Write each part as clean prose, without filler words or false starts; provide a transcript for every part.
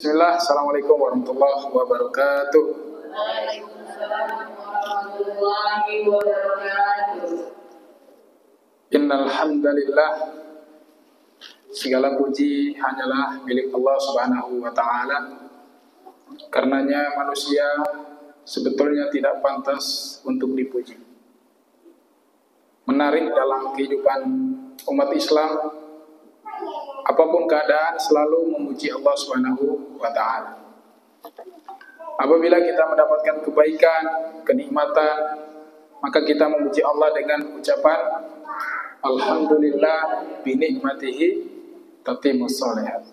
Bismillah, Assalamualaikum warahmatullahi wabarakatuh. Waalaikumsalam warahmatullahi wabarakatuh. Innal hamdalillah, segala puji hanyalah milik Allah Subhanahu wa taala. Karenanya manusia sebetulnya tidak pantas untuk dipuji. Menarik dalam kehidupan umat Islam, apapun keadaan selalu memuji Allah Subhanahu wa taala. Apabila kita mendapatkan kebaikan, kenikmatan, maka kita memuji Allah dengan ucapan alhamdulillah bi ni'matihi tatimmus shalihat.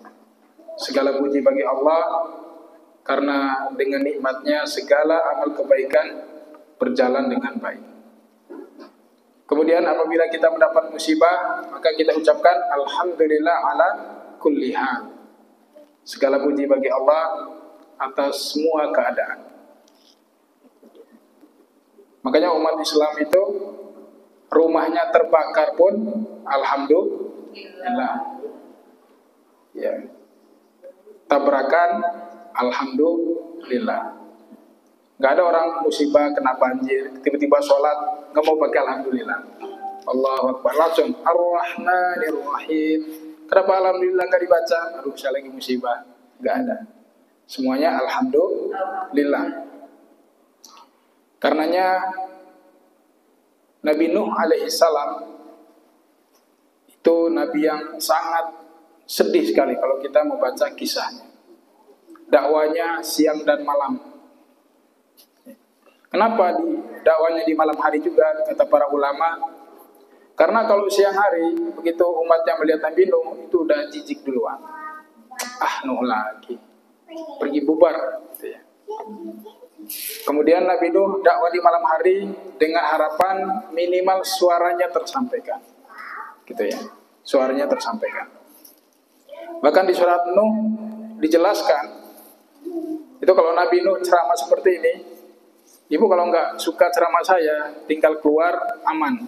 Segala puji bagi Allah karena dengan nikmatnya segala amal kebaikan berjalan dengan baik. Kemudian apabila kita mendapat musibah, maka kita ucapkan alhamdulillah ala kulli hal. Segala puji bagi Allah atas semua keadaan. Makanya umat Islam itu rumahnya terbakar pun alhamdulillah. Ya. Tabrakan alhamdulillah. Gak ada orang musibah kena banjir, tiba-tiba sholat gak mau pakai alhamdulillah. Allahu Akbar, langsung Ar-Rahmanir-Rahim. Kenapa alhamdulillah gak dibaca? Aduh, saya lagi musibah. Gak ada. Semuanya alhamdulillah. Karenanya Nabi Nuh alaihissalam itu nabi yang sangat sedih sekali kalau kita membaca kisahnya. Dakwanya siang dan malam. Kenapa dakwanya di malam hari juga, kata para ulama? Karena kalau siang hari, begitu umatnya melihat Nabi Nuh, itu udah jijik duluan. Nuh lagi, pergi bubar. Gitu ya. Kemudian Nabi Nuh dakwah di malam hari dengan harapan minimal suaranya tersampaikan. Gitu ya, suaranya tersampaikan. Bahkan di surat Nuh dijelaskan, itu kalau Nabi Nuh ceramah seperti ini, ibu kalau nggak suka ceramah saya, tinggal keluar aman.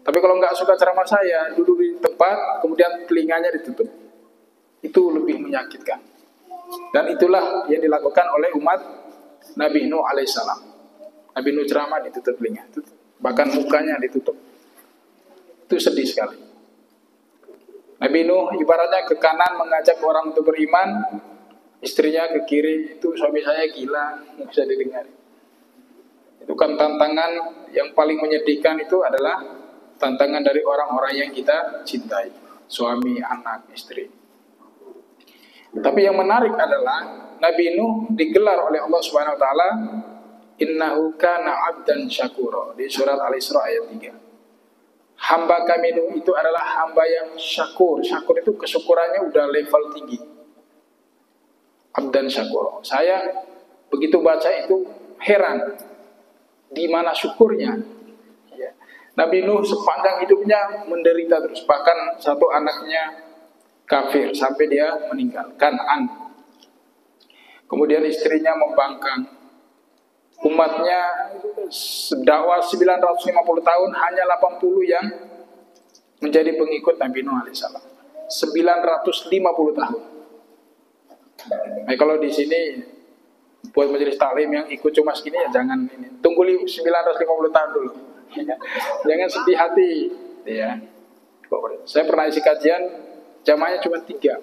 Tapi kalau nggak suka ceramah saya, duduk di tempat, kemudian telinganya ditutup. Itu lebih menyakitkan. Dan itulah yang dilakukan oleh umat Nabi Nuh alaihissalam. Nabi Nuh ceramah ditutup telinga, bahkan mukanya ditutup. Itu sedih sekali. Nabi Nuh ibaratnya ke kanan mengajak orang untuk beriman, istrinya ke kiri, itu suami saya gila, nggak bisa didengar. Itu kan tantangan yang paling menyedihkan, itu adalah tantangan dari orang-orang yang kita cintai, suami, anak, istri. Tapi yang menarik adalah Nabi Nuh digelar oleh Allah Subhanahu wa taala innahu kana 'abdan syakura di surat Al-Isra ayat 3. Hamba kami Nuh itu adalah hamba yang syakur. Syakur itu kesyukurannya udah level tinggi. 'Abdan syakura. Saya begitu baca itu heran. Di mana syukurnya? Ya. Nabi Nuh sepanjang hidupnya menderita terus. Bahkan satu anaknya kafir sampai dia meninggal. Kan'an. Kemudian istrinya membangkang. Umatnya dakwah 950 tahun, hanya 80 yang menjadi pengikut Nabi Nuh alaihissalam. 950 tahun. Nah, kalau di sini buat majelis taklim yang ikut cuma segini ya jangan ini. Tunggu 950 tahun dulu. Jangan sedih hati, ya. Saya pernah isi kajian, jamaahnya cuma 3.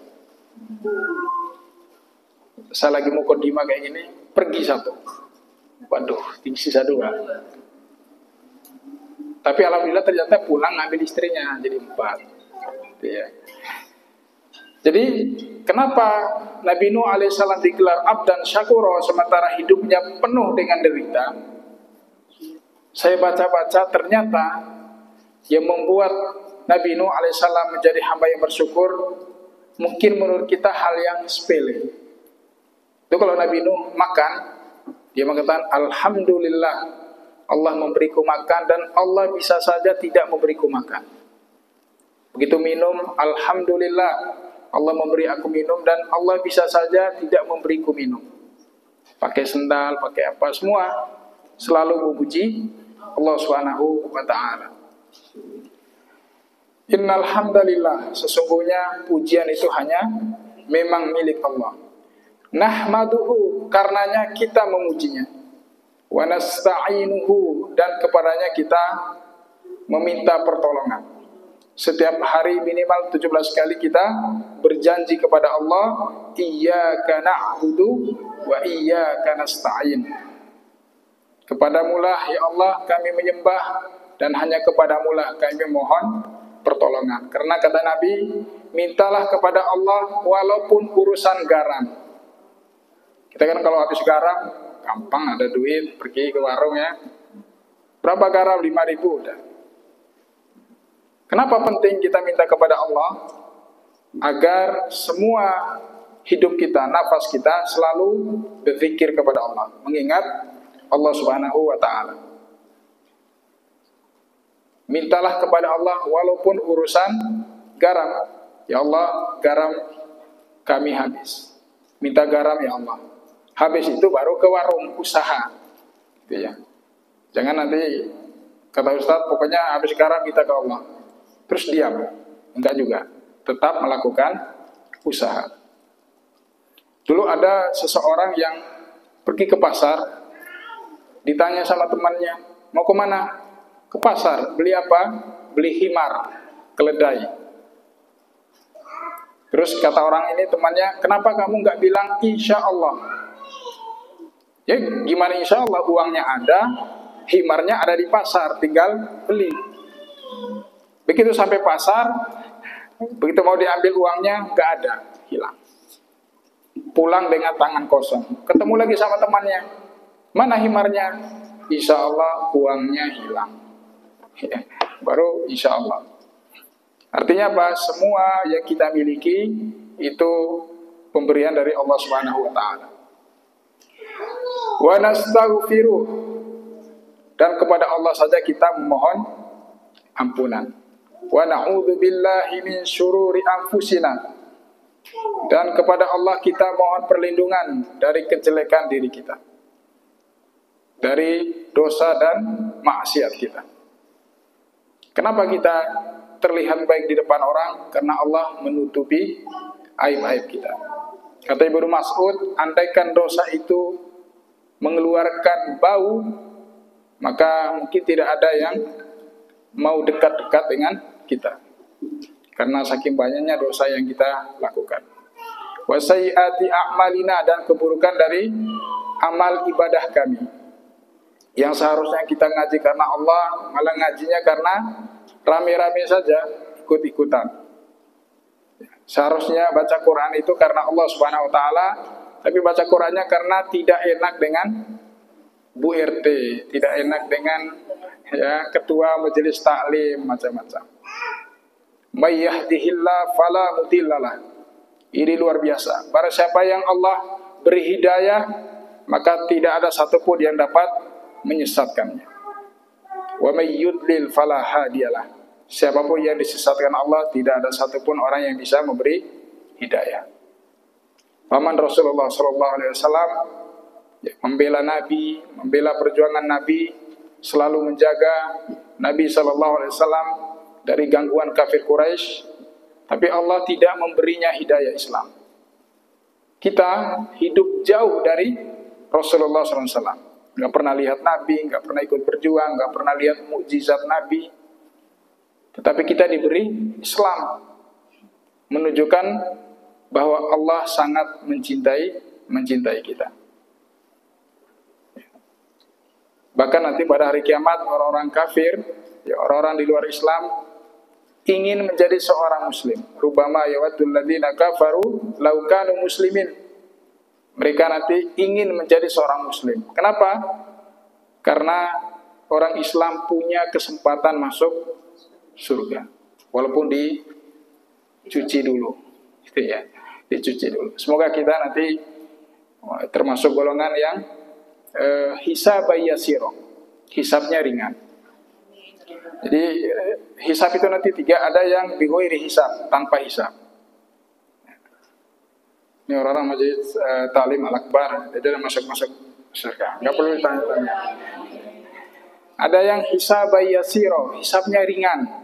Saya lagi mau kodima kayak gini, pergi 1. Waduh, sisa 2. Tapi alhamdulillah ternyata pulang ngambil istrinya, jadi 4. Ya. Jadi kenapa Nabi Nuh alaihissalam digelar abdan syakura sementara hidupnya penuh dengan derita? Saya baca-baca ternyata yang membuat Nabi Nuh alaihissalam menjadi hamba yang bersyukur mungkin menurut kita hal yang sepele. Itu kalau Nabi Nuh makan, dia mengatakan alhamdulillah Allah memberiku makan dan Allah bisa saja tidak memberiku makan. Begitu minum, alhamdulillah Allah memberi aku minum dan Allah bisa saja tidak memberiku minum. Pakai sendal, pakai apa, semua selalu memuji Allah Subhanahu wa taala. Innal hamdalillah, sesungguhnya pujian itu hanya memang milik Allah. Nahmaduhu, karenanya kita memujinya. Wa nasta'inuhu, dan kepadanya kita meminta pertolongan. Setiap hari minimal 17 kali kita berjanji kepada Allah, iyyaka na'budu wa iyyaka nasta'in. Kepadamulah ya Allah kami menyembah, dan hanya kepadamulah kami mohon pertolongan. Karena kata Nabi, mintalah kepada Allah walaupun urusan garam. Kita kan kalau habis garam gampang, ada duit pergi ke warung ya. Berapa garam? 5.000 udah. Kenapa penting kita minta kepada Allah? Agar semua hidup kita, nafas kita selalu berzikir kepada Allah, mengingat Allah Subhanahu wa ta'ala. Mintalah kepada Allah walaupun urusan garam. Ya Allah, garam kami habis. Minta garam ya Allah. Habis itu baru ke warung usaha. Gitu ya. Jangan nanti kata Ustaz, pokoknya habis garam kita ke Allah, terus diam. Enggak juga. Tetap melakukan usaha. Dulu ada seseorang yang pergi ke pasar, ditanya sama temannya, mau kemana? Ke pasar. Beli apa? Beli himar, keledai. Terus kata orang ini temannya, kenapa kamu nggak bilang insya Allah? Ya gimana insya Allah, uangnya ada, himarnya ada di pasar, tinggal beli. Begitu sampai pasar, begitu mau diambil uangnya, nggak ada, hilang. Pulang dengan tangan kosong. Ketemu lagi sama temannya, mana himarnya? Insya Allah uangnya hilang. Ya, baru insya Allah. Artinya apa? Semua yang kita miliki itu pemberian dari Allah Subhanahu wa ta'ala. Wa nastaghfiruh, dan kepada Allah saja kita memohon ampunan. Wa na'udzu billahi min syururi anfusina, dan kepada Allah kita mohon perlindungan dari kejelekan diri kita, dari dosa dan maksiat kita. Kenapa kita terlihat baik di depan orang? Karena Allah menutupi aib-aib kita. Kata Ibnu Mas'ud, andaikan dosa itu mengeluarkan bau, maka mungkin tidak ada yang mau dekat-dekat dengan kita. Karena saking banyaknya dosa yang kita lakukan. Wa sayyiati a'malina, dan keburukan dari amal ibadah kami. Yang seharusnya kita ngaji karena Allah, malah ngajinya karena rame-rame saja, ikut-ikutan. Seharusnya baca Quran itu karena Allah Subhanahu wa ta'ala, tapi baca Qurannya karena tidak enak dengan Bu RT, tidak enak dengan ya ketua majelis taklim, macam-macam. May yahdihillah fala mudhillalah. Ini luar biasa. Barang siapa yang Allah beri hidayah, maka tidak ada satupun yang dapat menyesatkannya. Wa may yudlil fala hadiyalah. Siapapun yang disesatkan Allah, tidak ada satupun orang yang bisa memberi hidayah. Paman Rasulullah SAW membela Nabi, membela perjuangan Nabi, selalu menjaga Nabi SAW dari gangguan kafir Quraisy, tapi Allah tidak memberinya hidayah Islam. Kita hidup jauh dari Rasulullah SAW, nggak pernah lihat Nabi, nggak pernah ikut berjuang, nggak pernah lihat mukjizat Nabi. Tetapi kita diberi Islam, menunjukkan bahwa Allah sangat mencintai kita. Bahkan nanti pada hari kiamat orang-orang kafir, ya orang-orang di luar Islam ingin menjadi seorang muslim. Rubama yawaddul ladzina kafaru law kanu muslimin. Mereka nanti ingin menjadi seorang muslim. Kenapa? Karena orang Islam punya kesempatan masuk surga, walaupun dicuci dulu, gitu ya, dicuci dulu. Semoga kita nanti termasuk golongan yang hisab yasiro, hisabnya ringan. Jadi hisab itu nanti 3, ada yang bighairi hisab, tanpa hisab. Ini orang-orang majelis taklim al-akbar, dia masuk surga, nggak perlu ditanya-tanya. Ada yang hisab yasiro, hisabnya ringan.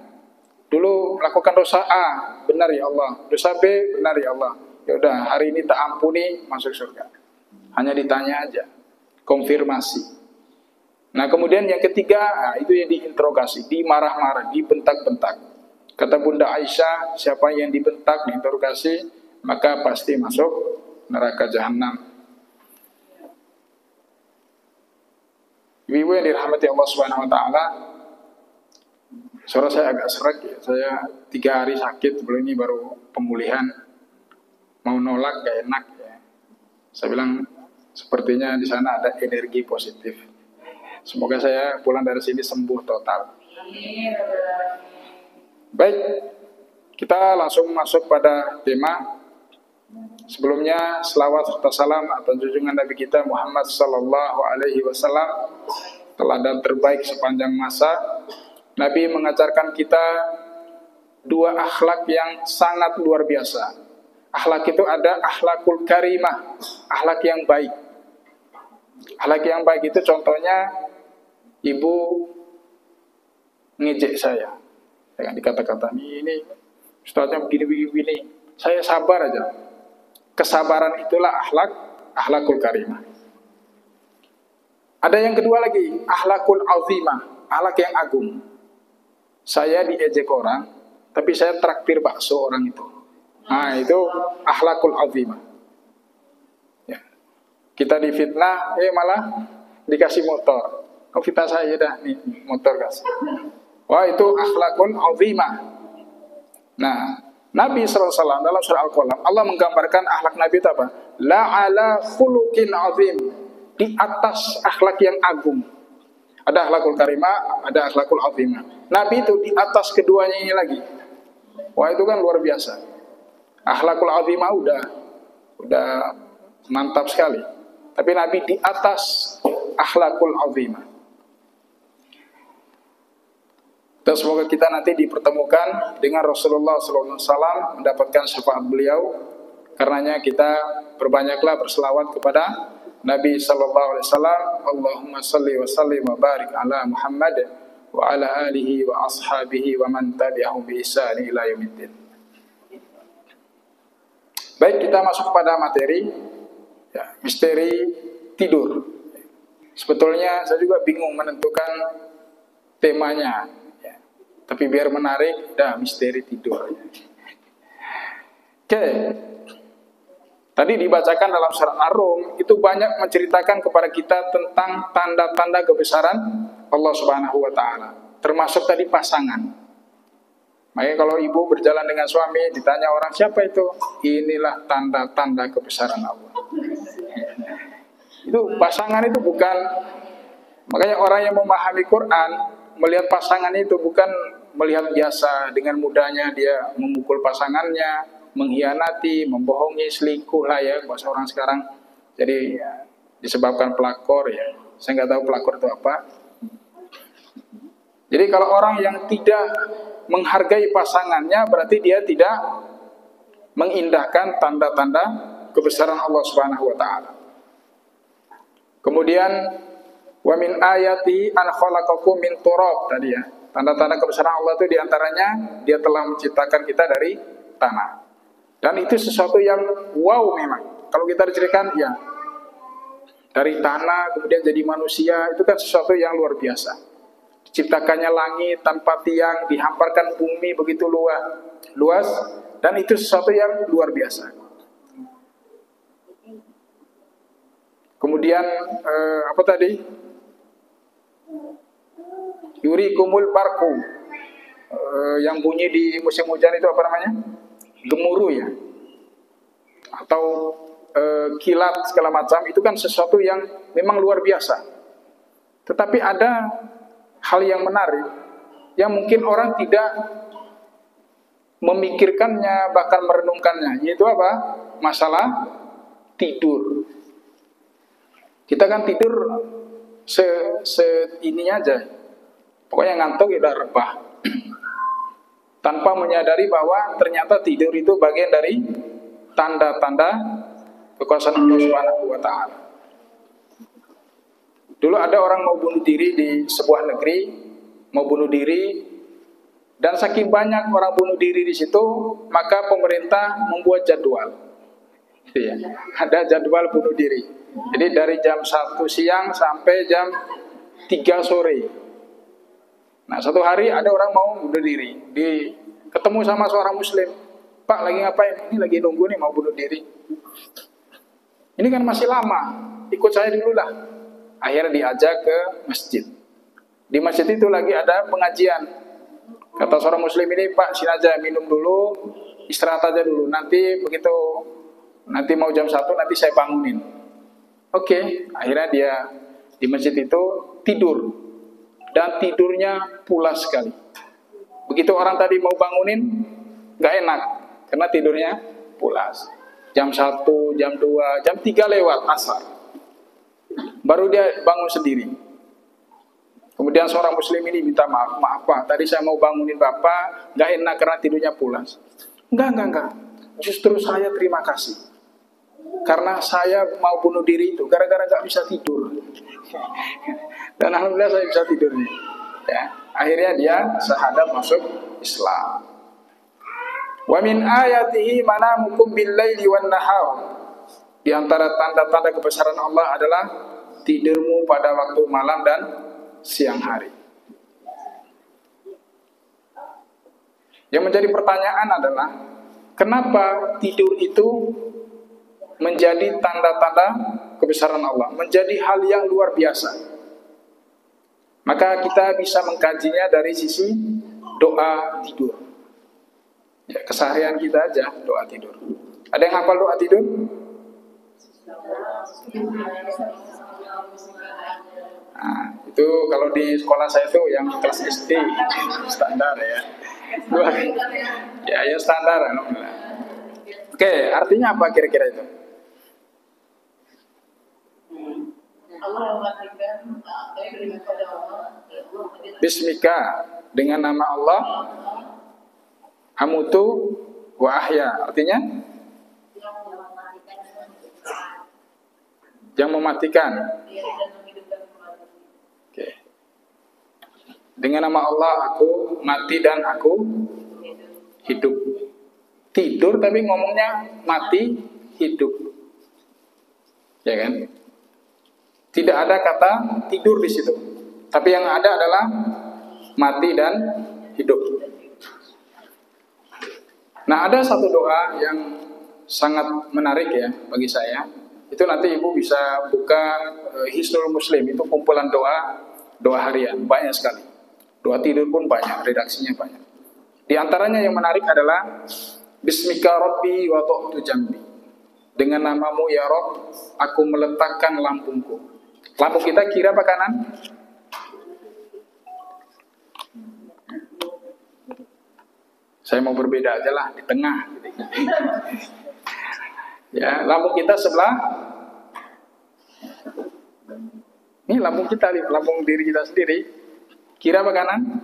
Dulu melakukan dosa A, benar ya Allah. Dosa B, benar ya Allah. Ya udah, hari ini tak ampuni, masuk surga. Hanya ditanya aja, konfirmasi. Nah kemudian yang ketiga, nah, itu yang diinterogasi, dimarah-marah, dibentak-bentak. Kata Bunda Aisyah, siapa yang dibentak, diinterogasi, maka pasti masuk neraka jahanam. Ibu yang dirahmati Allah Subhanahu Wa Taala, suara saya agak serak ya. Saya 3 hari sakit, sebelum ini baru pemulihan. Mau nolak gak enak ya. Saya bilang sepertinya di sana ada energi positif. Semoga saya pulang dari sini sembuh total. Baik, kita langsung masuk pada tema. Sebelumnya selawat serta salam atas junjungan Nabi kita Muhammad sallallahu alaihi wasallam, teladan terbaik sepanjang masa. Nabi mengajarkan kita 2 akhlak yang sangat luar biasa. Akhlak itu ada akhlakul karimah, akhlak yang baik. Akhlak yang baik itu contohnya ibu ngejek saya dengan dikata-kata ini ustaznya begini. Saya sabar aja. Kesabaran itulah akhlakul karimah. Ada yang kedua lagi, akhlakul azimah, akhlak yang agung. Saya diejek orang, tapi saya traktir bakso orang itu. Nah itu akhlakul azimah ya. Kita difitnah, malah dikasih motor. Oh fitnah saya dah, nih motor kasih. Wah itu akhlakul azimah. Nah Nabi SAW dalam surah Al-Qalam, Allah menggambarkan akhlak Nabi itu apa? La ala khuluqin azim, di atas akhlak yang agung. Ada akhlakul karimah, ada akhlakul azimah. Nabi itu di atas keduanya ini lagi. Wah itu kan luar biasa. Akhlakul azimah udah mantap sekali. Tapi Nabi di atas akhlakul azimah. Dan semoga kita nanti dipertemukan dengan Rasulullah SAW, mendapatkan syafaat beliau. Karenanya kita berbanyaklah berselawat kepada Nabi SAW. Allahumma salli wa sallim wa barik ala Muhammad wa ala alihi wa ashabihi wa man tabi'ahum bi ihsan ila yaumiddin. Baik, kita masuk pada materi ya, misteri tidur. Sebetulnya saya juga bingung menentukan temanya ya. Tapi biar menarik, misteri tidur ya. Oke. Tadi dibacakan dalam surat Ar-Rum, itu banyak menceritakan kepada kita tentang tanda-tanda kebesaran Allah Subhanahu wa Ta'ala. Termasuk tadi pasangan. Makanya kalau ibu berjalan dengan suami, ditanya orang siapa itu? Inilah tanda-tanda kebesaran Allah. Itu pasangan itu bukan, makanya orang yang memahami Quran melihat pasangan itu bukan melihat biasa, dengan mudahnya dia memukul pasangannya, mengkhianati, membohongi, selingkuh lah ya bahasa orang sekarang. Jadi ya, disebabkan pelakor ya. Saya nggak tahu pelakor itu apa. Jadi kalau orang yang tidak menghargai pasangannya, berarti dia tidak mengindahkan tanda-tanda kebesaran Allah Subhanahu wa Ta'ala. Kemudian wa min ayati an khalaqakum min turab tadi ya. Tanda-tanda kebesaran Allah itu diantaranya dia telah menciptakan kita dari tanah. Dan itu sesuatu yang wow memang. Kalau kita diceritakan ya dari tanah kemudian jadi manusia, itu kan sesuatu yang luar biasa. Diciptakannya langit tanpa tiang, dihamparkan bumi begitu luas, dan itu sesuatu yang luar biasa. Kemudian apa tadi? Yurikumul barku, yang bunyi di musim hujan itu apa namanya? Gemuruh ya, atau kilat segala macam, itu kan sesuatu yang memang luar biasa. Tetapi ada hal yang menarik yang mungkin orang tidak memikirkannya, bahkan merenungkannya, yaitu apa? Masalah tidur. Kita kan tidur ininya aja, pokoknya ngantuk ya udah rebah, tanpa menyadari bahwa ternyata tidur itu bagian dari tanda-tanda kekuasaan Allah Subhanahu wa Ta'ala. Dulu ada orang mau bunuh diri di sebuah negeri, mau bunuh diri, dan saking banyak orang bunuh diri di situ, maka pemerintah membuat jadwal. Gitu ya. Ada jadwal bunuh diri. Jadi dari jam 1 siang sampai jam 3 sore. Nah, satu hari ada orang mau bunuh diri, ketemu sama seorang muslim. Pak, lagi ngapain? Ini lagi nunggu nih mau bunuh diri. Ini kan masih lama, ikut saya dulu lah. Akhirnya diajak ke masjid. Di masjid itu lagi ada pengajian. Kata seorang muslim ini, Pak, sini aja minum dulu, istirahat aja dulu. Nanti mau jam 1 nanti saya bangunin. Oke, akhirnya dia di masjid itu tidur. Dan tidurnya pulas sekali. Begitu orang tadi mau bangunin, gak enak. Karena tidurnya pulas. Jam 1, jam 2, jam 3 lewat asar. Baru dia bangun sendiri. Kemudian seorang muslim ini minta maaf. Maaf Pak, tadi saya mau bangunin Bapak, gak enak karena tidurnya pulas. Enggak. Justru saya terima kasih. Karena saya mau bunuh diri itu gara-gara gak bisa tidur. Dan alhamdulillah saya bisa tidur nih. Ya, akhirnya dia syahadat masuk Islam. Wa min ayatihi manamukum bil-laili wan-nahar. Di antara tanda-tanda kebesaran Allah adalah tidurmu pada waktu malam dan siang hari. Yang menjadi pertanyaan adalah kenapa tidur itu menjadi tanda-tanda kebesaran Allah, menjadi hal yang luar biasa. Maka kita bisa mengkajinya dari sisi doa tidur. Ya, keseharian kita aja doa tidur. Ada yang hafal doa tidur? Nah, itu kalau di sekolah saya itu yang kelas SD standar ya. Ya standar. Oke, artinya apa kira-kira itu? Bismika, dengan nama Allah amutu wa ahya. Artinya yang mematikan. Oke. Dengan nama Allah aku mati dan aku hidup. Tidur tapi ngomongnya mati hidup. Ya kan? Tidak ada kata tidur di situ. Tapi yang ada adalah mati dan hidup. Nah, ada satu doa yang sangat menarik ya bagi saya. Itu nanti Ibu bisa buka Hisnul Muslim, itu kumpulan doa harian, banyak sekali. Doa tidur pun banyak, redaksinya banyak. Di antaranya yang menarik adalah Bismika Rabbi wa tu'tu jambi. Dengan namamu ya Rabb, aku meletakkan lambungku. Lambung kita kiri apa kanan? Saya mau berbeda aja lah, di tengah. Ya, lambung kita sebelah. Ini lambung kita, lambung diri kita sendiri. Kiri apa kanan?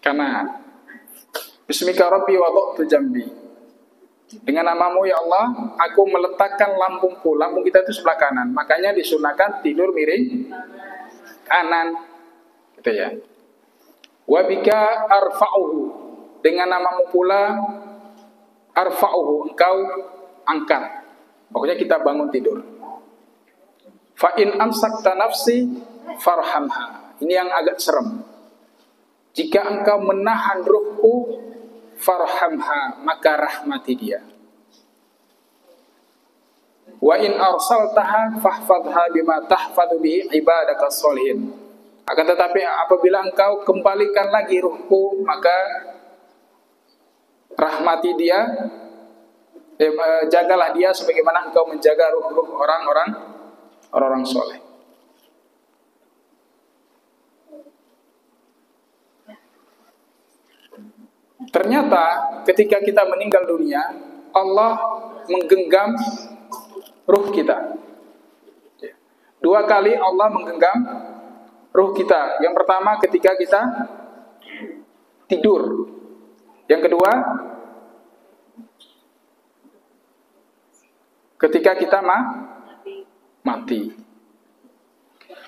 Kanan. Bismika Rabbi wa tu'tu jambi. Dengan namamu ya Allah, aku meletakkan lambungku. Lambung kita itu sebelah kanan. Makanya disunahkan tidur miring kanan. Gitu ya. Wa bika arfa'uhu. Dengan namamu pula arfa'uhu, engkau angkat. Pokoknya kita bangun tidur. Fa in amsakta nafsi farhamha. Ini yang agak serem. Jika engkau menahan ruhku, farhamha, maka rahmati dia. Wa in arsaltaha fahfadha bima tahfadhu bihi ibadakas sholihin. Akan tetapi apabila engkau kembalikan lagi ruhku, maka rahmati dia, jagalah dia sebagaimana engkau menjaga ruh-ruh orang-orang soleh. Ternyata ketika kita meninggal dunia, Allah menggenggam ruh kita. 2 kali Allah menggenggam ruh kita. Yang pertama ketika kita tidur. Yang kedua ketika kita mati.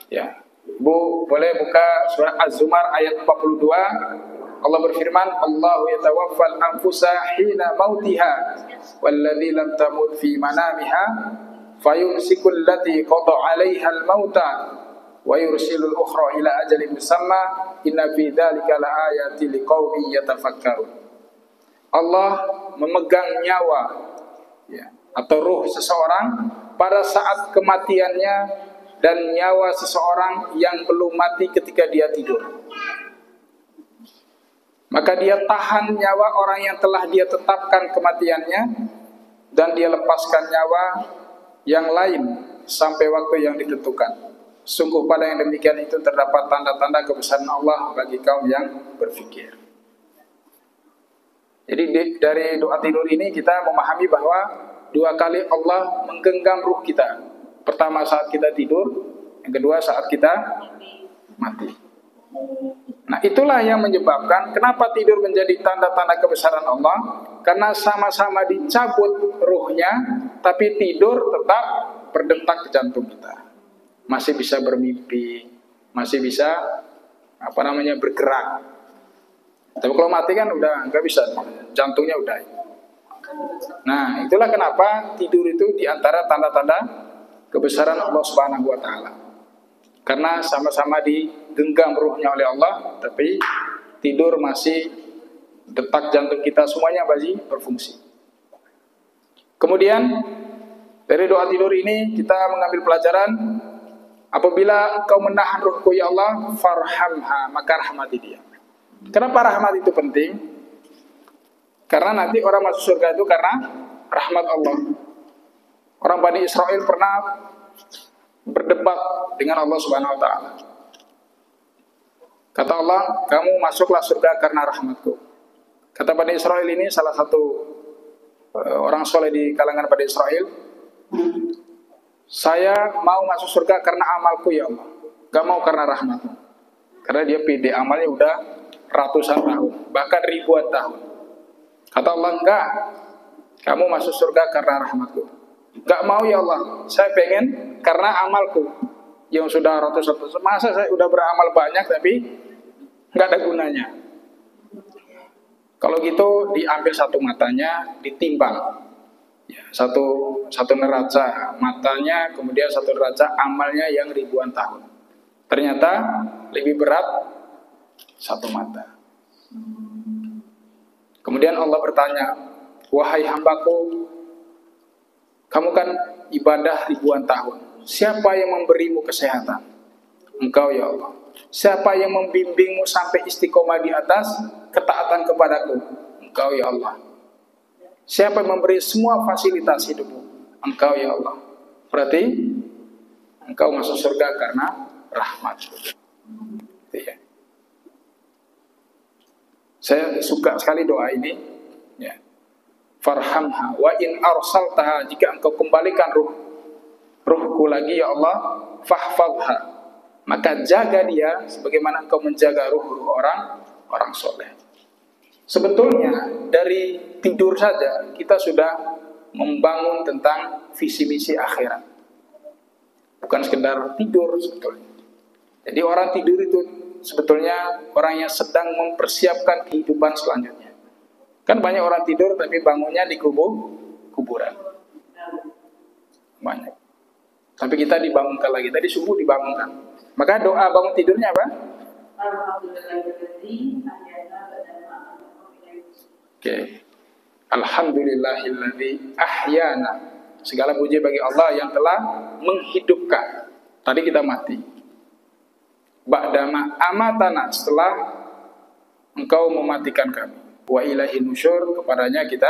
Ya. Bu, boleh buka surah Az-Zumar ayat 42. Allah berfirman, Allahu yatawaffal anfusa hina mautiha walladzi lam tamut fi manamiha fayumsiku allati qada 'alaiha al-mauta wa yursilul ukhra ila ajalin musamma inna fi dzalika laayatin liqaumin yatafakkarun. Allah memegang nyawa ya, atau ruh seseorang pada saat kematiannya dan nyawa seseorang yang belum mati ketika dia tidur. Maka dia tahan nyawa orang yang telah dia tetapkan kematiannya dan dia lepaskan nyawa yang lain sampai waktu yang ditentukan. Sungguh pada yang demikian itu terdapat tanda-tanda kebesaran Allah bagi kaum yang berfikir. Jadi dari doa tidur ini kita memahami bahwa 2 kali Allah menggenggam ruh kita. Pertama saat kita tidur, yang kedua saat kita mati. Nah, itulah yang menyebabkan kenapa tidur menjadi tanda-tanda kebesaran Allah, karena sama-sama dicabut ruhnya, tapi tidur tetap berdetak ke jantung kita. Masih bisa bermimpi, masih bisa bergerak. Tapi kalau mati kan udah nggak bisa, jantungnya udah. Nah, itulah kenapa tidur itu diantara tanda-tanda kebesaran Allah Subhanahu wa Ta'ala. Karena sama-sama digenggam ruhnya oleh Allah, tapi tidur masih detak jantung kita semuanya masih berfungsi. Kemudian dari doa tidur ini kita mengambil pelajaran, apabila engkau menahan ruhku ya Allah, farhamha, maka rahmati dia. Kenapa rahmat itu penting? Karena nanti orang masuk surga itu karena rahmat Allah. Orang Bani Israel pernah berdebat dengan Allah Subhanahu wa Ta'ala. Kata Allah, kamu masuklah surga karena rahmatku. Kata Bani Israel ini salah satu orang soleh di kalangan Bani Israel, saya mau masuk surga karena amalku ya Allah, gak mau karena rahmatmu. Karena dia pede, amalnya udah ratusan tahun, bahkan ribuan tahun. Kata Allah, enggak, kamu masuk surga karena rahmatku. Gak mau ya Allah, saya pengen karena amalku yang sudah ratusan tahun. Masa saya udah beramal banyak tapi gak ada gunanya. Kalau gitu diambil satu matanya, ditimbang ya, satu neraca matanya, kemudian satu neraca amalnya yang ribuan tahun. Ternyata lebih berat satu mata. Kemudian Allah bertanya, wahai hambaku, kamu kan ibadah ribuan tahun, siapa yang memberimu kesehatan? Engkau ya Allah. Siapa yang membimbingmu sampai istiqomah di atas ketaatan kepadaku? Engkau ya Allah. Siapa yang memberi semua fasilitas hidupmu? Engkau ya Allah. Berarti engkau masuk surga karena rahmat. Ya. Saya suka sekali doa ini ya. Farhamha wa in arsaltaha, jika engkau kembalikan ruhku lagi ya Allah, fahfadha, maka jaga dia sebagaimana engkau menjaga ruh-ruh orang soleh. Sebetulnya dari tidur saja kita sudah membangun tentang visi misi akhirat. Bukan sekedar tidur sebetulnya. Jadi orang tidur itu sebetulnya orang yang sedang mempersiapkan kehidupan selanjutnya. Kan banyak orang tidur tapi bangunnya di kuburan. Banyak. Tapi kita dibangunkan lagi. Tadi subuh dibangunkan. Maka doa bangun tidurnya apa? Oke. Alhamdulillahilladzi ahyana. Segala puji bagi Allah yang telah menghidupkan. Tadi kita mati. Ba'dama amatana, setelah engkau mematikan kami. Wa ilahi nusyur, kepadanya kita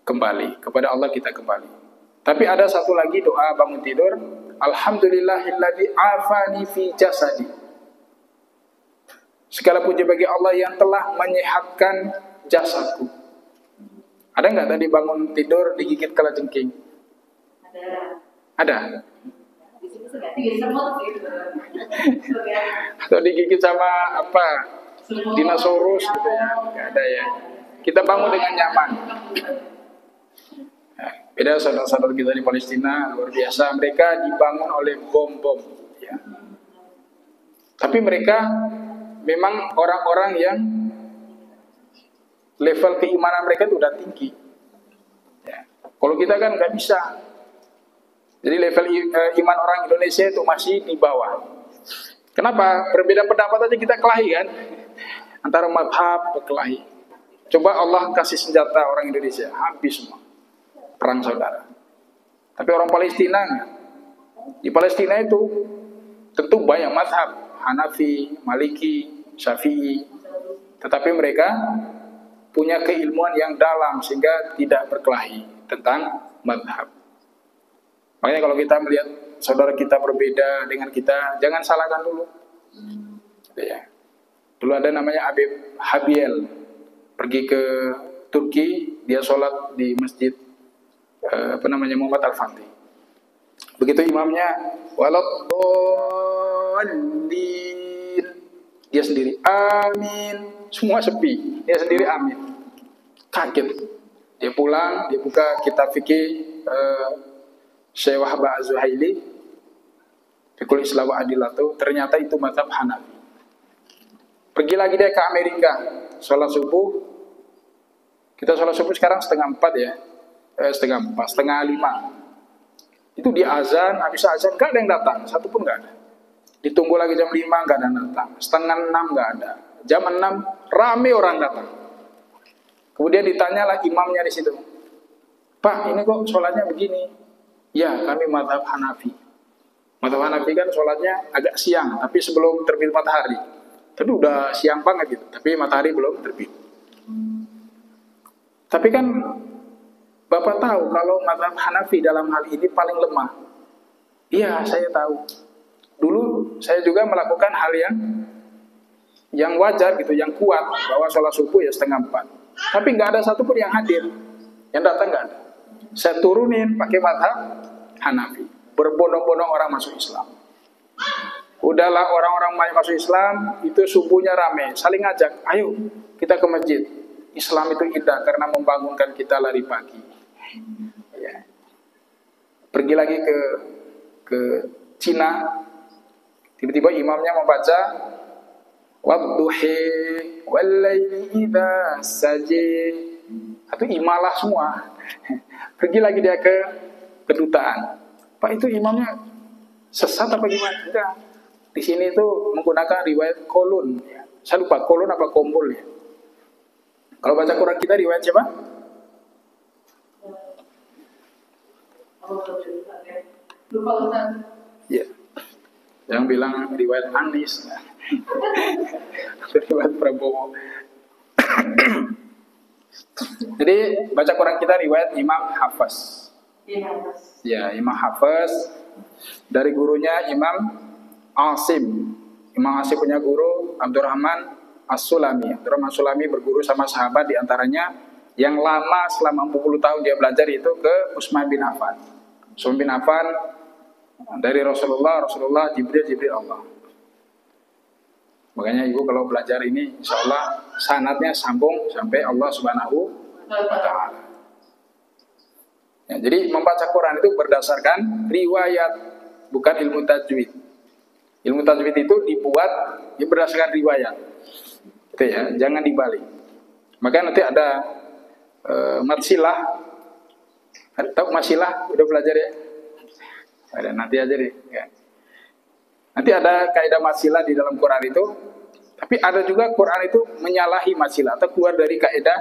kembali. Kepada Allah kita kembali. Tapi ada satu lagi doa bangun tidur. Alhamdulillahilladzi afani fi jasadi. Segala puji bagi Allah yang telah menyehatkan jasadku. Ada nggak tadi bangun tidur digigit kalajengking? Ada. Atau digigit sama apa? Dinosaurus gitu ya? Nggak ada ya. Kita bangun dengan nyaman. Nah, beda saudara-saudara kita di Palestina, luar biasa. Mereka dibangun oleh bom-bom. Ya. Tapi mereka memang orang-orang yang level keimanan mereka itu udah tinggi. Ya. Kalau kita kan nggak bisa. Jadi level iman orang Indonesia itu masih di bawah. Kenapa? Berbeda pendapat aja kita kelahi kan? Antara madhab berkelahi. Coba Allah kasih senjata orang Indonesia, habis semua. Perang saudara. Tapi orang Palestina enggak. Di Palestina itu tentu banyak madhab. Hanafi, Maliki, Syafi'i. Tetapi mereka punya keilmuan yang dalam sehingga tidak berkelahi tentang madhab. Makanya kalau kita melihat saudara kita berbeda dengan kita, jangan salahkan dulu. Ya. Dulu ada namanya Habib Habiel, pergi ke Turki, dia sholat di masjid Muhammad Al-Fatih. Begitu imamnya waladdallin, dia sendiri amin, semua sepi, dia sendiri amin. Kaget. Dia pulang, dia buka kitab fikih Syekh Wahbah Az-Zuhaili, Fikul Islam wa Adilatu, ternyata itu mazhab Hanafi. Pergi lagi dia ke Amerika, sholat subuh. Kita sholat subuh sekarang 3:30 ya, 3:30, 4:30. Itu di azan, habis azan gak ada yang datang, satu pun gak ada. Ditunggu lagi jam 5 gak ada yang datang, 5:30 gak ada, jam 6 rame orang datang. Kemudian ditanyalah imamnya di situ, Pak, ini kok sholatnya begini? Ya, kami mazhab Hanafi. Mazhab Hanafi kan sholatnya agak siang, tapi sebelum terbit matahari. Tapi udah siang banget gitu, tapi matahari belum terbit. Tapi kan Bapak tahu kalau mazhab Hanafi dalam hal ini paling lemah. Iya, saya tahu. Dulu saya juga melakukan hal yang wajar gitu, yang kuat, bahwa sholat subuh ya 3:30. Tapi nggak ada satupun yang hadir, yang datang nggak ada. Saya turunin pakai mazhab Hanafi. Berbondong-bondong orang masuk Islam. Udahlah orang-orang masuk Islam, itu subuhnya rame, saling ngajak, ayo kita ke masjid. Islam itu indah karena membangunkan kita lari pagi. Ya. Pergi lagi ke Cina, tiba-tiba imamnya membaca wadduhi wallaili idza saji. Itu imalah semua. Pergi lagi dia ke kedutaan. Pak, itu imamnya sesat apa gimana? Enggak. Di sini itu menggunakan riwayat kolun. Ya. Saya lupa kolun apa kombul ya. Kalau baca Quran kita riwayat siapa? Lupa Ustaz. Ya. Yang bilang riwayat Anis. Riwayat Prabowo. Jadi baca Quran kita riwayat Imam Hafiz. Ya, Imam Hafiz dari gurunya Imam Asim. Imam Asim punya guru Abdurrahman As-Sulami. Abdurrahman As-Sulami berguru sama sahabat, diantaranya yang lama selama 40 tahun dia belajar itu ke Utsman bin Affan. Utsman bin Affan dari Rasulullah, Jibril Allah. Makanya ibu kalau belajar ini insya Allah sanadnya sambung sampai Allah Subhanahu wa Ta'ala. Ya, jadi membaca Quran itu berdasarkan riwayat, bukan ilmu tajwid. Ilmu tajwid itu dibuat berdasarkan riwayat. Itu ya, jangan dibalik. Maka nanti ada matsilah. Tahu matsilah? Udah belajar ya? Ada, nanti aja deh. Ya. Nanti ada kaidah matsilah di dalam Quran itu. Tapi ada juga Quran itu menyalahi matsilah atau keluar dari kaidah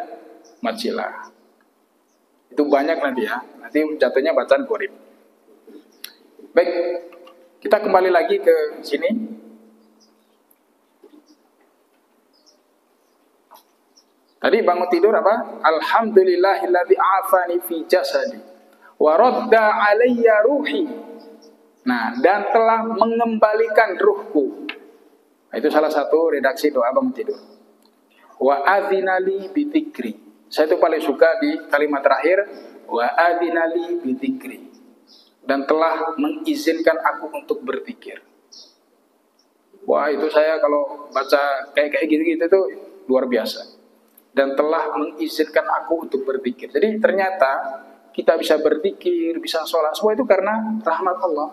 matsilah. Itu banyak nanti ya. Nanti jatuhnya bacaan qorib. Baik, kita kembali lagi ke sini. Tadi bangun tidur apa? Alhamdulillahilladzi afani fi jasadi wa radda alayya ruhi. Nah, dan telah mengembalikan ruhku. Nah, itu salah satu redaksi doa bangun tidur. Wa adzinali bi dzikri. Saya itu paling suka di kalimat terakhir wa adzinali bi dzikri. Dan telah mengizinkan aku untuk berzikir. Wah, itu saya kalau baca kayak gitu-gitu tuh luar biasa. Dan telah mengizinkan aku untuk berzikir. Jadi ternyata kita bisa berzikir, bisa sholat, semua itu karena rahmat Allah.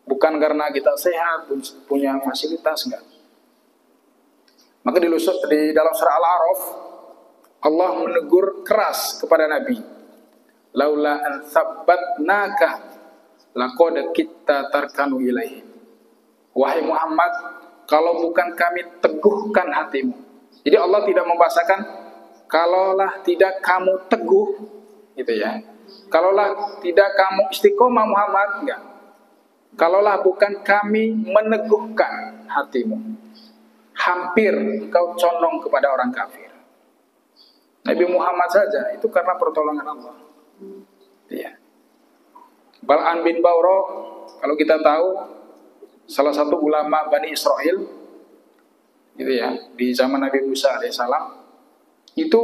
Bukan karena kita sehat, punya fasilitas, enggak. Maka di dalam surah Al-A'raf Allah menegur keras kepada Nabi. Laula an tsabbatnaka laqad kita tarkanu ilaihi. Wahai Muhammad, kalau bukan kami teguhkan hatimu. Jadi Allah tidak membahasakan kalaulah tidak kamu teguh, gitu ya. Kalaulah tidak kamu istiqomah Muhammad, enggak. Kalaulah bukan kami meneguhkan hatimu, hampir engkau condong kepada orang kafir. Nabi Muhammad saja itu karena pertolongan Allah. Ya. Bal'am bin Ba'urah, kalau kita tahu, salah satu ulama Bani Israel, gitu ya, di zaman Nabi Musa alaihissalam, itu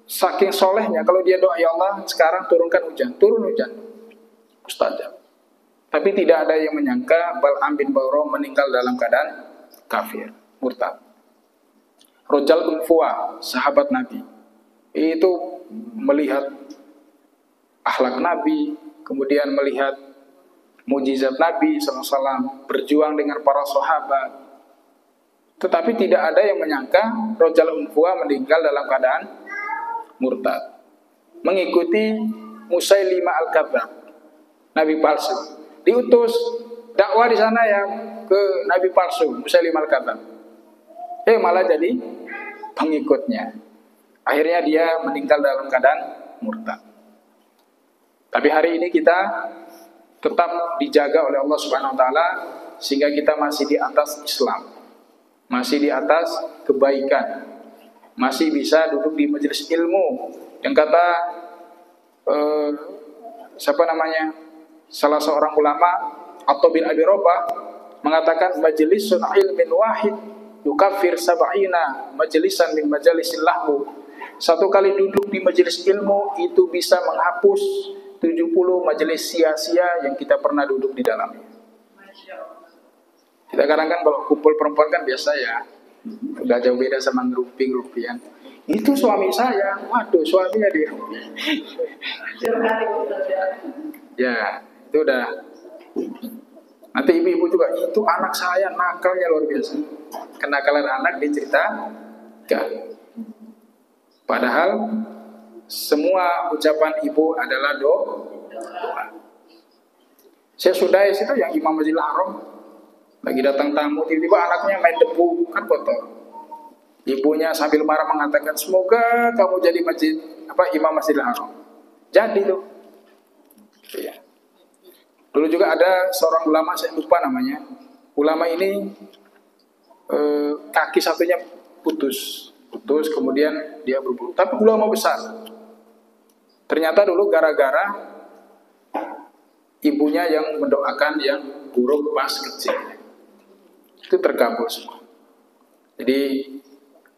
saking solehnya, kalau dia doa, ya Allah sekarang turunkan hujan, turun hujan, mustajab. Tapi tidak ada yang menyangka Bal'am bin Ba'urah meninggal dalam keadaan kafir, murtad. Rojal bin Fuwa, sahabat Nabi, itu melihat akhlak Nabi, kemudian melihat mujizat Nabi SAW, berjuang dengan para sahabat. Tetapi tidak ada yang menyangka Rojal bin Fuwa meninggal dalam keadaan murtad, mengikuti Musailimah al-Kadzdzab, nabi palsu. Diutus dakwah di sana ya ke nabi palsu Musailimah al-Kadzdzab. Malah jadi pengikutnya. Akhirnya dia meninggal dalam keadaan murtad. Tapi hari ini kita tetap dijaga oleh Allah Subhanahu wa taala sehingga kita masih di atas Islam, masih di atas kebaikan, masih bisa duduk di majelis ilmu. Yang kata salah seorang ulama atau bin Abi Robah mengatakan majlisun ilmin wahid yukaffir sab'ina majlisan min majalisil lahu. Satu kali duduk di majelis ilmu itu bisa menghapus 70 majelis sia-sia yang kita pernah duduk di dalamnya. Kita kadang-kadang kalau kumpul perempuan kan biasa ya, udah jauh beda sama ngerumpi-ngerumpian. Itu suami saya, waduh suaminya dia. Ya, itu udah. Nanti ibu-ibu juga, itu anak saya nakalnya luar biasa. Kenakalan anak diceritakan. Padahal semua ucapan ibu adalah doa. Saya sudah itu yang Imam Masjidil Haram lagi datang tamu, tiba-tiba anaknya main debu, kan kotor. Ibunya sambil marah mengatakan, semoga kamu jadi imam Masjidil Haram. Jadi tuh. Ya. Dulu juga ada seorang ulama, saya lupa namanya. Ulama ini kaki satunya putus, kemudian dia berburu. Tapi ulama besar. Ternyata dulu gara-gara ibunya yang mendoakan yang buruk pas kecil, itu terkabul semua. Jadi